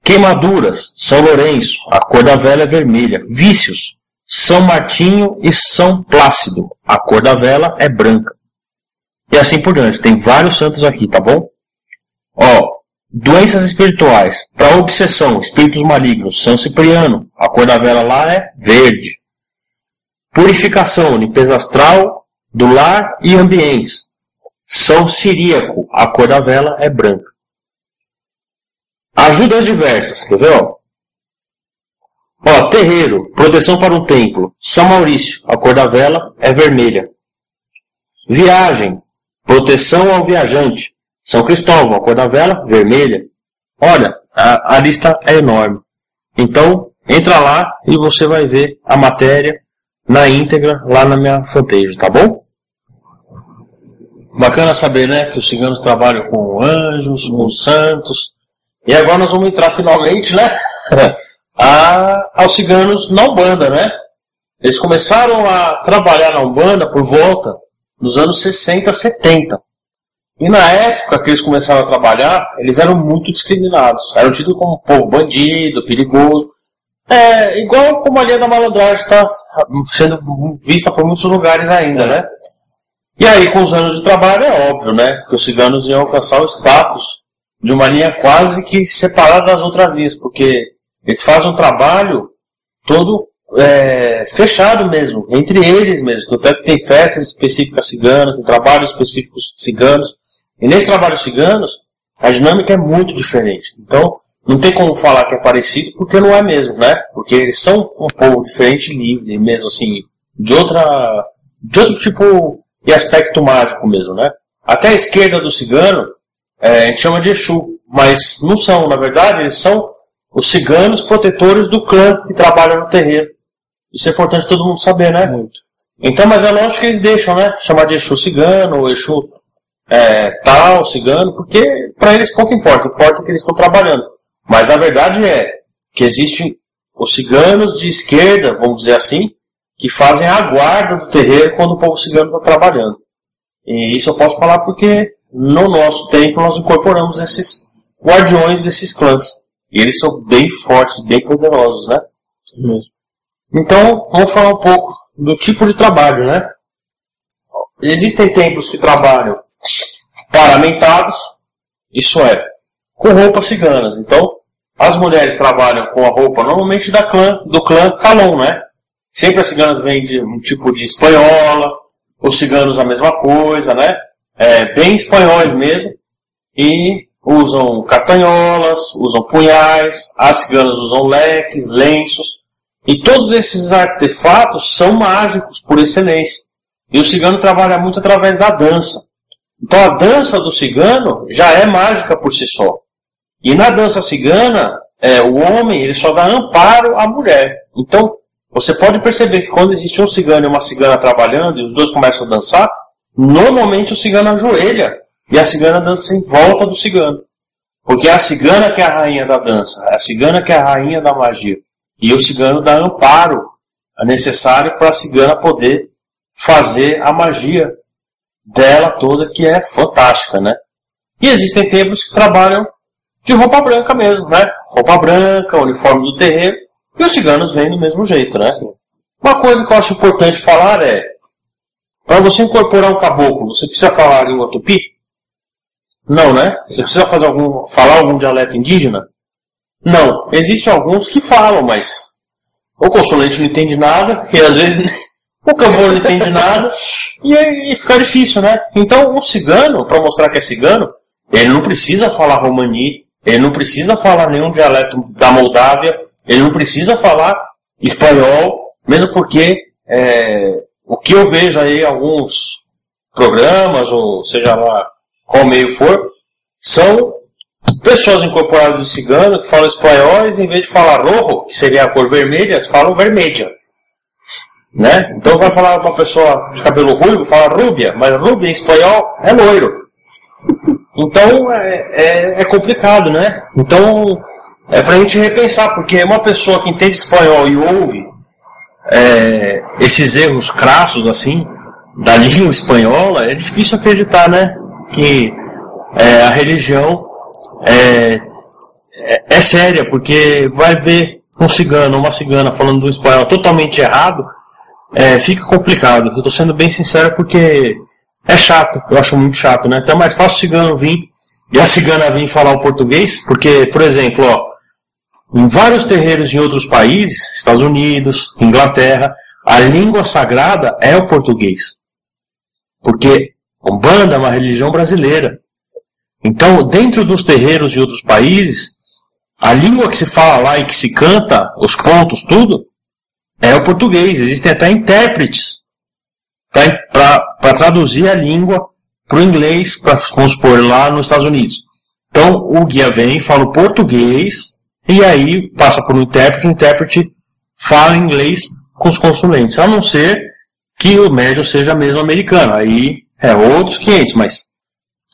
Queimaduras, São Lourenço, a cor da vela é vermelha. Vícios, São Martinho e São Plácido, a cor da vela é branca. E assim por diante, tem vários santos aqui, tá bom? Doenças espirituais, para obsessão, espíritos malignos, São Cipriano, a cor da vela lá é verde. Purificação, limpeza astral, do lar e ambientes, São Ciríaco, a cor da vela é branca. Ajudas diversas, quer ver? Terreiro, proteção para um templo, São Maurício, a cor da vela é vermelha. Viagem, proteção ao viajante, São Cristóvão, a cor da vela, vermelha. Olha, a lista é enorme. Então, entra lá e você vai ver a matéria na íntegra lá na minha fanpage, tá bom? Bacana saber, né, que os ciganos trabalham com anjos, com santos. E agora nós vamos entrar finalmente, né, aos ciganos na Umbanda, né? Eles começaram a trabalhar na Umbanda por volta dos anos 60, 70. E na época que eles começaram a trabalhar, eles eram muito discriminados. Eram tidos como povo bandido, perigoso. Igual como a linha da malandragem está sendo vista por muitos lugares ainda, né? E aí, com os anos de trabalho, é óbvio, né? Que os ciganos iam alcançar o status de uma linha quase que separada das outras linhas. Porque eles fazem um trabalho todo fechado mesmo, entre eles mesmo. Tanto é que tem festas específicas ciganas, tem trabalhos específicos ciganos. E nesse trabalho ciganos, a dinâmica é muito diferente. Então, não tem como falar que é parecido, porque não é mesmo, né? Porque eles são um povo diferente e livre, mesmo assim, de outro tipo de aspecto mágico mesmo, né? Até a esquerda do cigano, a gente chama de Exu, mas não são, na verdade, eles são os ciganos protetores do clã que trabalham no terreiro. Isso é importante todo mundo saber, né? Muito. Então, mas é lógico que eles deixam, né? Chamar de Exu cigano, ou Exu tal, cigano, porque para eles pouco importa que eles estão trabalhando. Mas a verdade é que existem os ciganos de esquerda, vamos dizer assim, que fazem a guarda do terreiro quando o povo cigano está trabalhando. E isso eu posso falar porque no nosso templo nós incorporamos esses guardiões desses clãs. E eles são bem fortes, bem poderosos, né? Sim mesmo. Então, vamos falar um pouco do tipo de trabalho, né? Existem templos que trabalham paramentados, isso é, com roupas ciganas. Então, as mulheres trabalham com a roupa normalmente do clã Calon, né? Sempre as ciganas vêm de um tipo de espanhola, os ciganos a mesma coisa, né? Bem espanhóis mesmo. E usam castanholas, usam punhais, as ciganas usam leques, lenços. E todos esses artefatos são mágicos por excelência. E o cigano trabalha muito através da dança. Então a dança do cigano já é mágica por si só. E na dança cigana, o homem ele só dá amparo à mulher. Então você pode perceber que quando existe um cigano e uma cigana trabalhando e os dois começam a dançar, normalmente o cigano ajoelha e a cigana dança em volta do cigano. Porque é a cigana que é a rainha da dança, é a cigana que é a rainha da magia. E o cigano dá amparo necessário para a cigana poder fazer a magia dela toda, que é fantástica, né? E existem templos que trabalham de roupa branca mesmo, né? Roupa branca, uniforme do terreiro, e os ciganos vêm do mesmo jeito, né? Uma coisa que eu acho importante falar Para você incorporar um caboclo, você precisa falar a língua tupi? Não, né? Você precisa falar algum dialeto indígena? Não. Existem alguns que falam, mas o consulente não entende nada, e às vezes o caboclo não entende nada, e fica difícil, né? Então, um cigano, para mostrar que é cigano, ele não precisa falar romani, ele não precisa falar nenhum dialeto da Moldávia, ele não precisa falar espanhol, mesmo porque o que eu vejo aí em alguns programas, ou seja lá qual meio for, são pessoas incorporadas de cigano que falam espanhóis, em vez de falar rojo, que seria a cor vermelha, falam vermelha. Né? Então vai falar uma pessoa de cabelo ruivo, fala rúbia, mas rúbia em espanhol é loiro. Então é complicado, né? Então é pra gente repensar, porque uma pessoa que entende espanhol e ouve esses erros crassos assim da língua espanhola, é difícil acreditar, né? Que a religião é séria, porque vai ver um cigano ou uma cigana falando do espanhol totalmente errado, fica complicado. Eu tô sendo bem sincero porque é chato, eu acho muito chato, né? Então é mais fácil o cigano vir e a cigana vir falar o português, porque, por exemplo, em vários terreiros em outros países, Estados Unidos, Inglaterra, a língua sagrada é o português. Porque Umbanda é uma religião brasileira. Então, dentro dos terreiros de outros países, a língua que se fala lá e que se canta, os contos, tudo, é o português. Existem até intérpretes para traduzir a língua para o inglês, vamos supor, lá nos Estados Unidos. Então, o guia vem, fala o português, e aí passa por um intérprete, o intérprete fala inglês com os consulentes, a não ser que o médium seja mesmo americano. Aí é outros 500, mas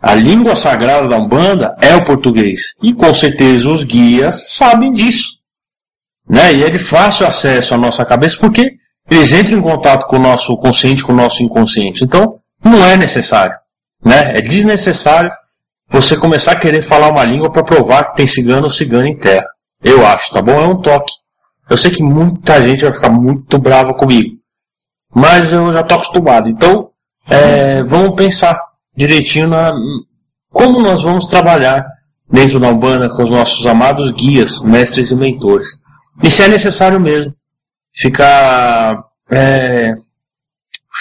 a língua sagrada da Umbanda é o português. E com certeza os guias sabem disso. Né? E é de fácil acesso à nossa cabeça, porque eles entram em contato com o nosso consciente, com o nosso inconsciente. Então, não é necessário. Né? É desnecessário você começar a querer falar uma língua para provar que tem cigano ou cigana em terra. Eu acho, tá bom? É um toque. Eu sei que muita gente vai ficar muito brava comigo. Mas eu já estou acostumado. Então, vamos pensar direitinho como nós vamos trabalhar dentro da Umbanda com os nossos amados guias, mestres e mentores. E se é necessário mesmo ficar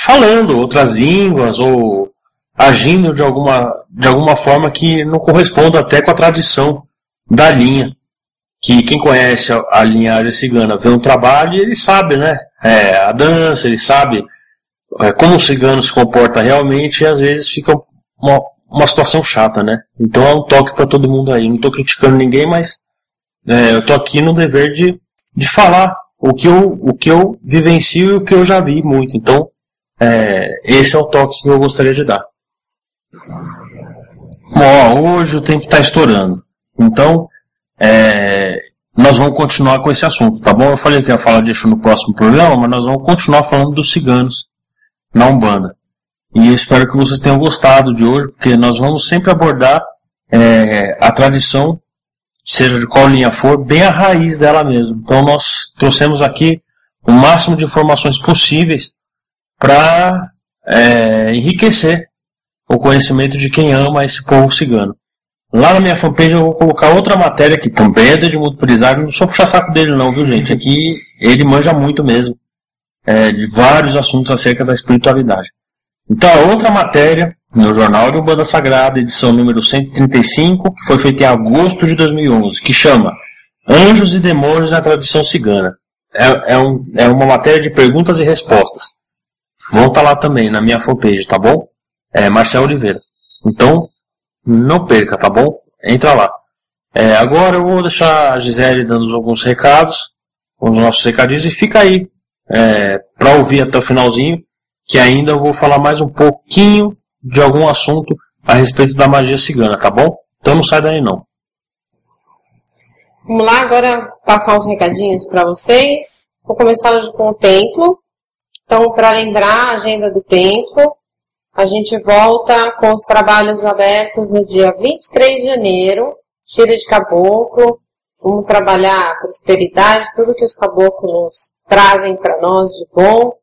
falando outras línguas ou agindo de alguma forma que não corresponda até com a tradição da linha. Que quem conhece a linhagem cigana vê um trabalho e ele sabe, né? A dança, ele sabe como o cigano se comporta realmente, e às vezes fica uma situação chata, né? Então é um toque para todo mundo aí. Não estou criticando ninguém, mas eu estou aqui no dever de falar o que eu vivencio e o que eu já vi muito. Então, esse é o toque que eu gostaria de dar. Bom, hoje o tempo está estourando. Então, nós vamos continuar com esse assunto, tá bom? Eu falei que ia falar disso no próximo programa, mas nós vamos continuar falando dos ciganos na Umbanda. E eu espero que vocês tenham gostado de hoje, porque nós vamos sempre abordar a tradição, seja de qual linha for, bem a raiz dela mesmo. Então nós trouxemos aqui o máximo de informações possíveis para enriquecer o conhecimento de quem ama esse povo cigano. Lá na minha fanpage eu vou colocar outra matéria que também é do Edmundo Purizaga, não sou puxar saco dele não, viu gente? Aqui ele manja muito mesmo de vários assuntos acerca da espiritualidade. Então, a outra matéria no Jornal de Umbanda Sagrada, edição número 135, que foi feita em agosto de 2011, que chama Anjos e Demônios na Tradição Cigana. É uma matéria de perguntas e respostas. Vão estar lá também na minha fanpage, tá bom? Marcel Oliveira. Então, não perca, tá bom? Entra lá. Agora eu vou deixar a Gisele dando alguns recados, os nossos recadinhos, e fica aí para ouvir até o finalzinho, que ainda eu vou falar mais um pouquinho de algum assunto a respeito da magia cigana, tá bom? Então não sai daí não. Vamos lá agora passar uns recadinhos para vocês. Vou começar hoje com o templo. Então, para lembrar a agenda do templo, a gente volta com os trabalhos abertos no dia 23 de janeiro, Tira de Caboclo. Vamos trabalhar prosperidade, tudo que os caboclos trazem para nós de bom.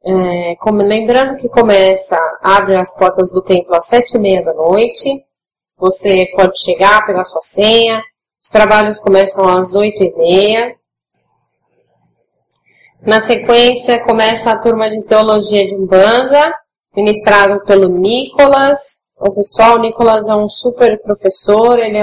Lembrando que abre as portas do templo às 7h30 da noite. Você pode chegar, pegar sua senha. Os trabalhos começam às 8h30. Na sequência, começa a turma de teologia de Umbanda, ministrado pelo Nicolas. O Nicolas é um super professor, ele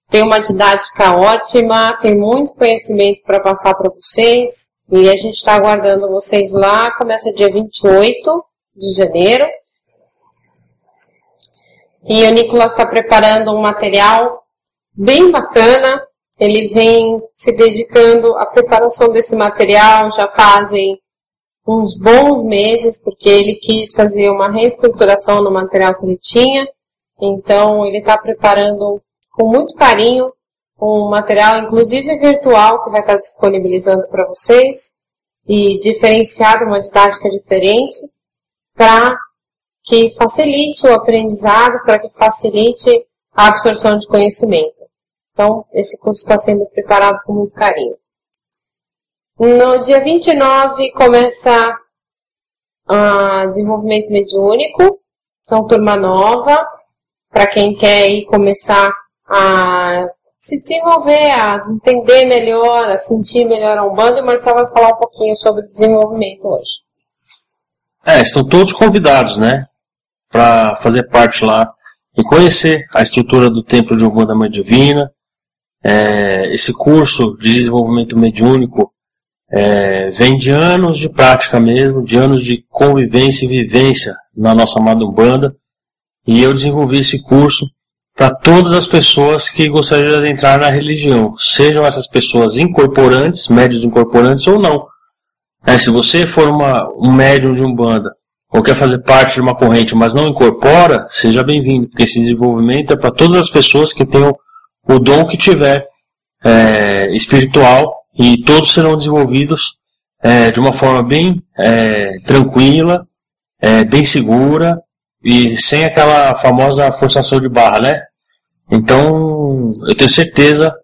tem uma didática ótima, tem muito conhecimento para passar para vocês. E a gente está aguardando vocês lá. Começa dia 28 de janeiro. E o Nicolas está preparando um material bem bacana. Ele vem se dedicando à preparação desse material já fazem uns bons meses, porque ele quis fazer uma reestruturação no material que ele tinha. Então, ele está preparando com muito carinho um material, inclusive virtual, que vai estar disponibilizando para vocês, e diferenciado, uma didática diferente, para que facilite o aprendizado, para que facilite a absorção de conhecimento. Então, esse curso está sendo preparado com muito carinho. No dia 29 começa desenvolvimento mediúnico, então turma nova, para quem quer ir começar a se desenvolver, a entender melhor, a sentir melhor a Umbanda, e o Marcel vai falar um pouquinho sobre desenvolvimento hoje. Estão todos convidados, né, para fazer parte lá e conhecer a estrutura do Templo de Umbanda Mãe Divina. Esse curso de desenvolvimento mediúnico vem de anos de prática mesmo, de anos de convivência e vivência na nossa amada Umbanda, e eu desenvolvi esse curso para todas as pessoas que gostariam de adentrar na religião, sejam essas pessoas incorporantes, médios incorporantes ou não. Se você for um médium de Umbanda, ou quer fazer parte de uma corrente, mas não incorpora, seja bem-vindo, porque esse desenvolvimento é para todas as pessoas que tenham o dom que tiver espiritual, e todos serão desenvolvidos de uma forma bem tranquila, bem segura, e sem aquela famosa forçação de barra, né? Então, eu tenho certeza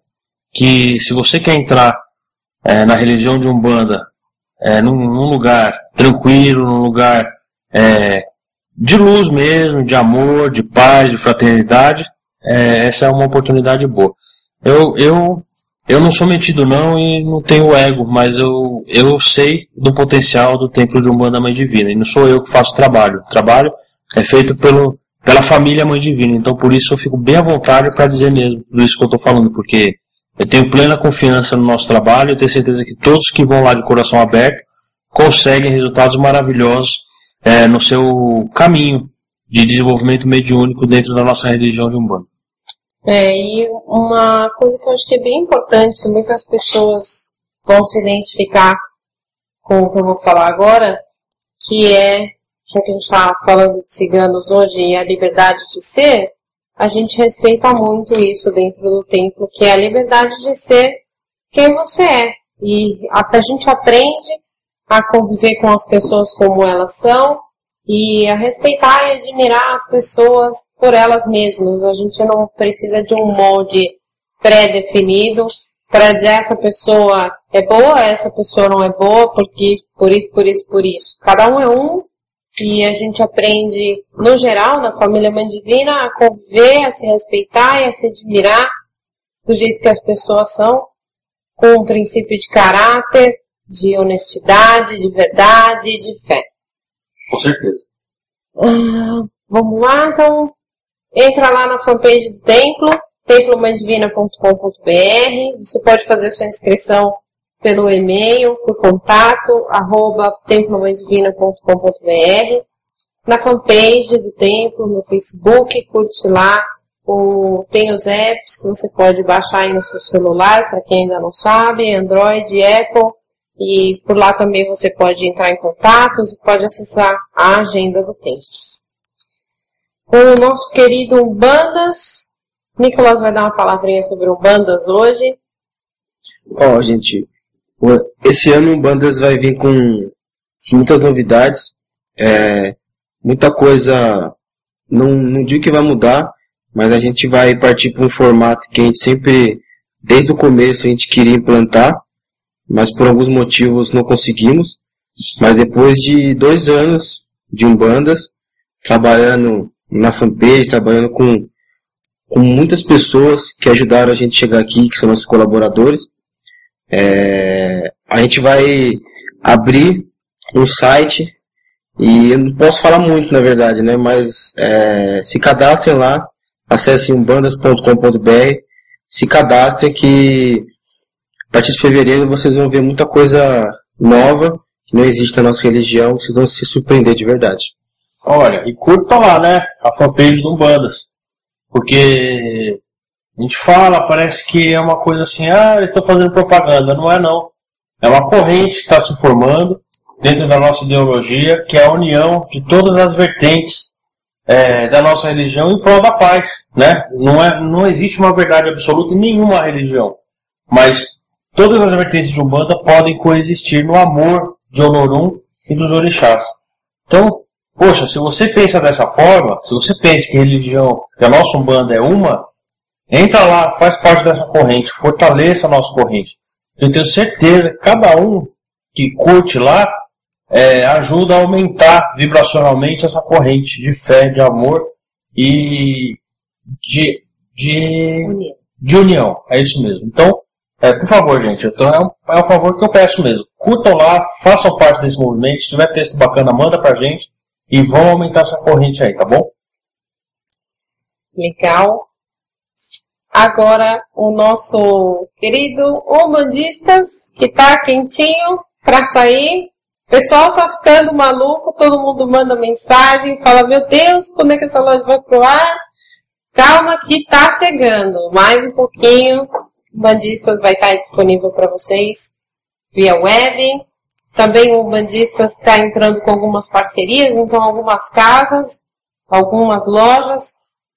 que se você quer entrar na religião de Umbanda, num lugar tranquilo, num lugar de luz mesmo, de amor, de paz, de fraternidade, essa é uma oportunidade boa. Eu não sou metido não e não tenho ego, mas eu sei do potencial do Templo de Umbanda Mãe Divina, e não sou eu que faço o trabalho. O trabalho é feito pela família Mãe Divina, então por isso eu fico bem à vontade para dizer mesmo tudo isso que eu estou falando, porque eu tenho plena confiança no nosso trabalho, eu tenho certeza que todos que vão lá de coração aberto conseguem resultados maravilhosos no seu caminho de desenvolvimento mediúnico dentro da nossa religião de Umbanda. E uma coisa que eu acho que é bem importante, muitas pessoas vão se identificar com o que eu vou falar agora, que já que a gente está falando de ciganos hoje e a liberdade de ser, a gente respeita muito isso dentro do templo, que é a liberdade de ser quem você é. E a gente aprende a conviver com as pessoas como elas são, e a respeitar e admirar as pessoas por elas mesmas. A gente não precisa de um molde pré-definido para dizer essa pessoa é boa, essa pessoa não é boa, porque por isso. Cada um é um, e a gente aprende, no geral, na família Mãe Divina, a conviver, a se respeitar e a se admirar do jeito que as pessoas são, com um princípio de caráter, de honestidade, de verdade e de fé. Com certeza. Vamos lá, então, entra lá na fanpage do templo, templomãedivina.com.br. Você pode fazer sua inscrição pelo e-mail, por contato, @templomãedivina.com.br. Na fanpage do templo, no Facebook, curte lá. Tem os apps que você pode baixar aí no seu celular, para quem ainda não sabe, Android, Apple. E por lá também você pode entrar em contatos e pode acessar a agenda do templo. O nosso querido Umbandas, Nicolas vai dar uma palavrinha sobre Umbandas hoje. Gente, esse ano o Umbandas vai vir com muitas novidades, muita coisa, não digo que vai mudar, mas a gente vai partir para um formato que a gente sempre, desde o começo, a gente queria implantar, mas por alguns motivos não conseguimos. Mas depois de 2 anos de Umbandas, trabalhando na fanpage, trabalhando com muitas pessoas que ajudaram a gente a chegar aqui, que são nossos colaboradores, a gente vai abrir um site, e eu não posso falar muito, na verdade, né? Mas se cadastrem lá, acessem umbandas.com.br, se cadastrem que a partir de fevereiro vocês vão ver muita coisa nova que não existe na nossa religião, vocês vão se surpreender de verdade. Olha, e curta lá, né? A fanpage do Umbandas. Porque a gente fala, parece que é uma coisa assim, eles estão fazendo propaganda. Não é, não. É uma corrente que está se formando dentro da nossa ideologia, que é a união de todas as vertentes da nossa religião em prol da paz, né? Não existe uma verdade absoluta em nenhuma religião. Mas todas as vertentes de Umbanda podem coexistir no amor de Olorum e dos orixás. Então, poxa, se você pensa dessa forma, se você pensa que a nossa Umbanda é uma, entra lá, faz parte dessa corrente, fortaleça a nossa corrente. Eu tenho certeza que cada um que curte lá ajuda a aumentar vibracionalmente essa corrente de fé, de amor e de união. É isso mesmo. Então, por favor, gente, então é um favor que eu peço mesmo. Curtam lá, façam parte desse movimento. Se tiver texto bacana, manda pra gente. E vão aumentar essa corrente aí, tá bom? Legal. Agora, o nosso querido Umbandistas, que tá quentinho pra sair. O pessoal tá ficando maluco, todo mundo manda mensagem, fala, meu Deus, quando é que essa loja vai pro ar? Calma que tá chegando. Mais um pouquinho. Umbandistas vai estar disponível para vocês via web. Também o Umbandistas está entrando com algumas parcerias, então algumas casas, algumas lojas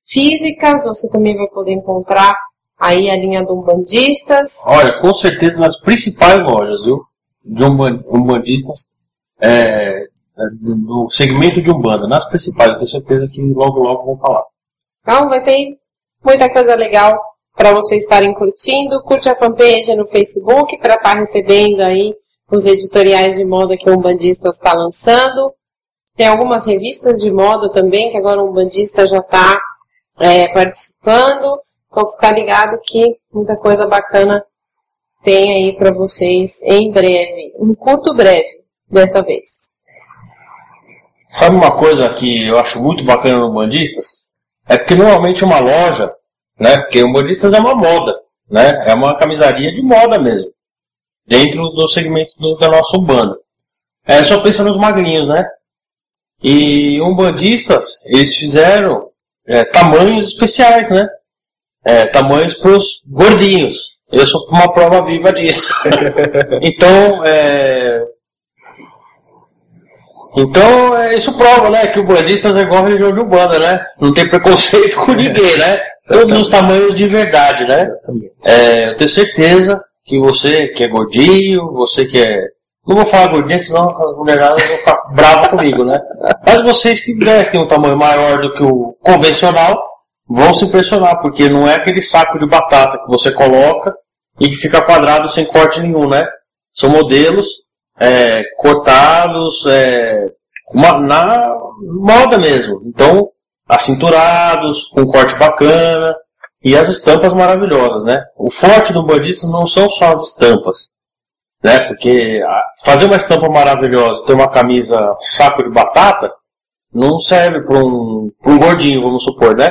físicas, você também vai poder encontrar aí a linha do Umbandistas. Olha, com certeza nas principais lojas, viu? De Umbandistas, no segmento de Umbanda, nas principais, eu tenho certeza que logo vão falar. Então vai ter muita coisa legal para vocês estarem curtindo. Curte a fanpage no Facebook para estar recebendo aí os editoriais de moda que o Umbandistas está lançando. Tem algumas revistas de moda também, que agora o Umbandista já está participando. Então ficar ligado que muita coisa bacana tem aí para vocês em breve. Um curto breve, dessa vez. Sabe uma coisa que eu acho muito bacana no Umbandistas? É porque normalmente uma loja, né? Porque o Umbandistas é uma moda, né? É uma camisaria de moda mesmo, dentro do segmento da nossa Umbanda. Só pensa nos magrinhos, né? E Umbandistas, eles fizeram tamanhos especiais, né? Tamanhos para os gordinhos. Eu sou uma prova viva disso. Então, isso prova, né? Que o Umbandistas é igual a religião de Umbanda, né? Não tem preconceito com ninguém, né? Todos os tamanhos de verdade, né? Eu tenho certeza que você que é gordinho, você que é... Não vou falar gordinho, senão as mulheradas vão ficar bravas comigo, né? Mas vocês que têm um tamanho maior do que o convencional vão se impressionar, porque não é aquele saco de batata que você coloca e que fica quadrado sem corte nenhum, né? São modelos cortados na moda mesmo. Então, acinturados, com corte bacana e as estampas maravilhosas, né? O forte do Umbandistas não são só as estampas, né? Porque fazer uma estampa maravilhosa, ter uma camisa saco de batata, não serve para um gordinho, vamos supor, né?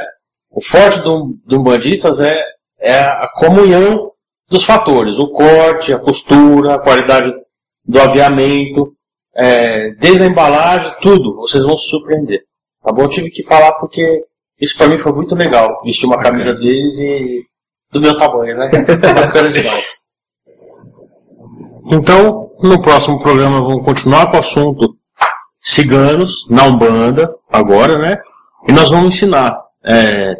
O forte do Umbandistas é a comunhão dos fatores, o corte, a costura, a qualidade do aviamento, desde a embalagem, tudo, vocês vão se surpreender. Tá bom? Eu tive que falar porque isso pra mim foi muito legal, vestir uma camisa deles e do meu tamanho, né? Bacana demais. Então, no próximo programa vamos continuar com o assunto ciganos, na Umbanda, agora, né? E nós vamos ensinar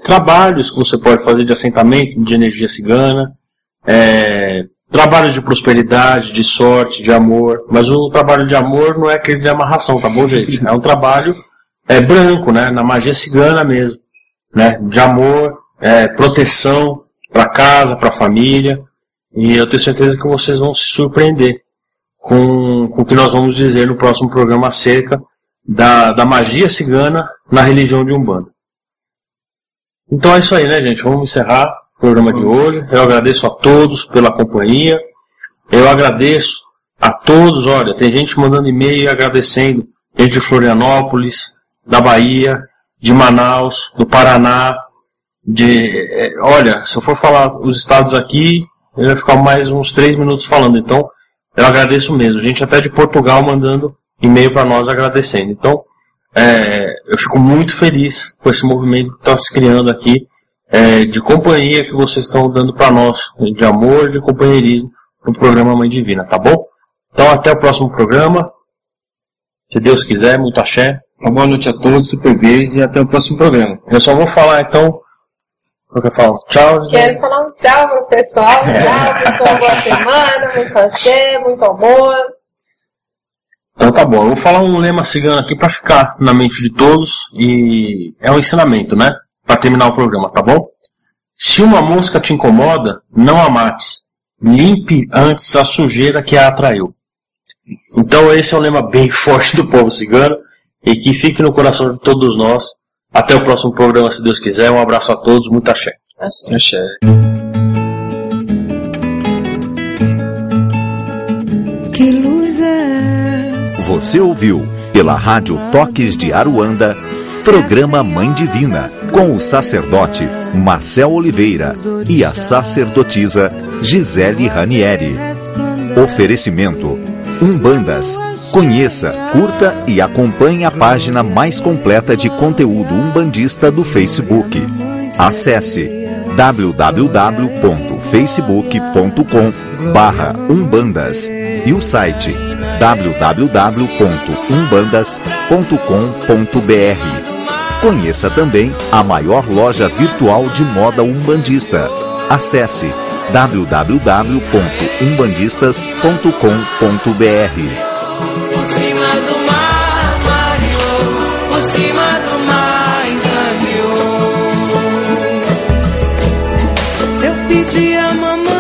trabalhos que você pode fazer de assentamento, de energia cigana, trabalho de prosperidade, de sorte, de amor. Mas o trabalho de amor não é aquele de amarração, tá bom, gente? É um trabalho branco, né? Na magia cigana mesmo, né? De amor, proteção para casa, para família. E eu tenho certeza que vocês vão se surpreender com o que nós vamos dizer no próximo programa acerca da magia cigana na religião de Umbanda. Então é isso aí, né, gente? Vamos encerrar o programa de hoje. Eu agradeço a todos pela companhia. Eu agradeço a todos, olha, tem gente mandando e-mail agradecendo, gente de Florianópolis, da Bahia, de Manaus, do Paraná, olha, se eu for falar os estados aqui, eu vai ficar mais uns 3 minutos falando, então eu agradeço mesmo, gente até de Portugal mandando e-mail para nós agradecendo. Então, eu fico muito feliz com esse movimento que está se criando aqui, de companhia que vocês estão dando para nós, de amor e de companheirismo no programa Mãe Divina, tá bom? Então até o próximo programa, se Deus quiser, muito axé. Uma boa noite a todos, super beijos e até o próximo programa. Eu só vou falar então, eu quero falar tchau. Quero falar um tchau pro pessoal, tchau, pessoal, boa semana, muito axé, muito amor. Então tá bom, eu vou falar um lema cigano aqui para ficar na mente de todos e é um ensinamento, né? Para terminar o programa, tá bom? Se uma mosca te incomoda, não a mates. Limpe antes a sujeira que a atraiu. Então esse é um lema bem forte do povo cigano e que fique no coração de todos nós. Até o próximo programa, se Deus quiser. Um abraço a todos, muito axé. Axé. Que luz é essa? Você ouviu pela Rádio Toques de Aruanda, programa Mãe Divina, com o sacerdote Marcel Oliveira e a sacerdotisa Gisele Ranieri. Oferecimento Umbandas. Conheça, curta e acompanhe a página mais completa de conteúdo umbandista do Facebook. Acesse www.facebook.com/umbandas e o site www.umbandas.com.br. Conheça também a maior loja virtual de moda umbandista. Acesse www.umbandistas.com.br. Por cima do mar, mareou, por cima do mar, exagerou. Eu pedi a mamãe.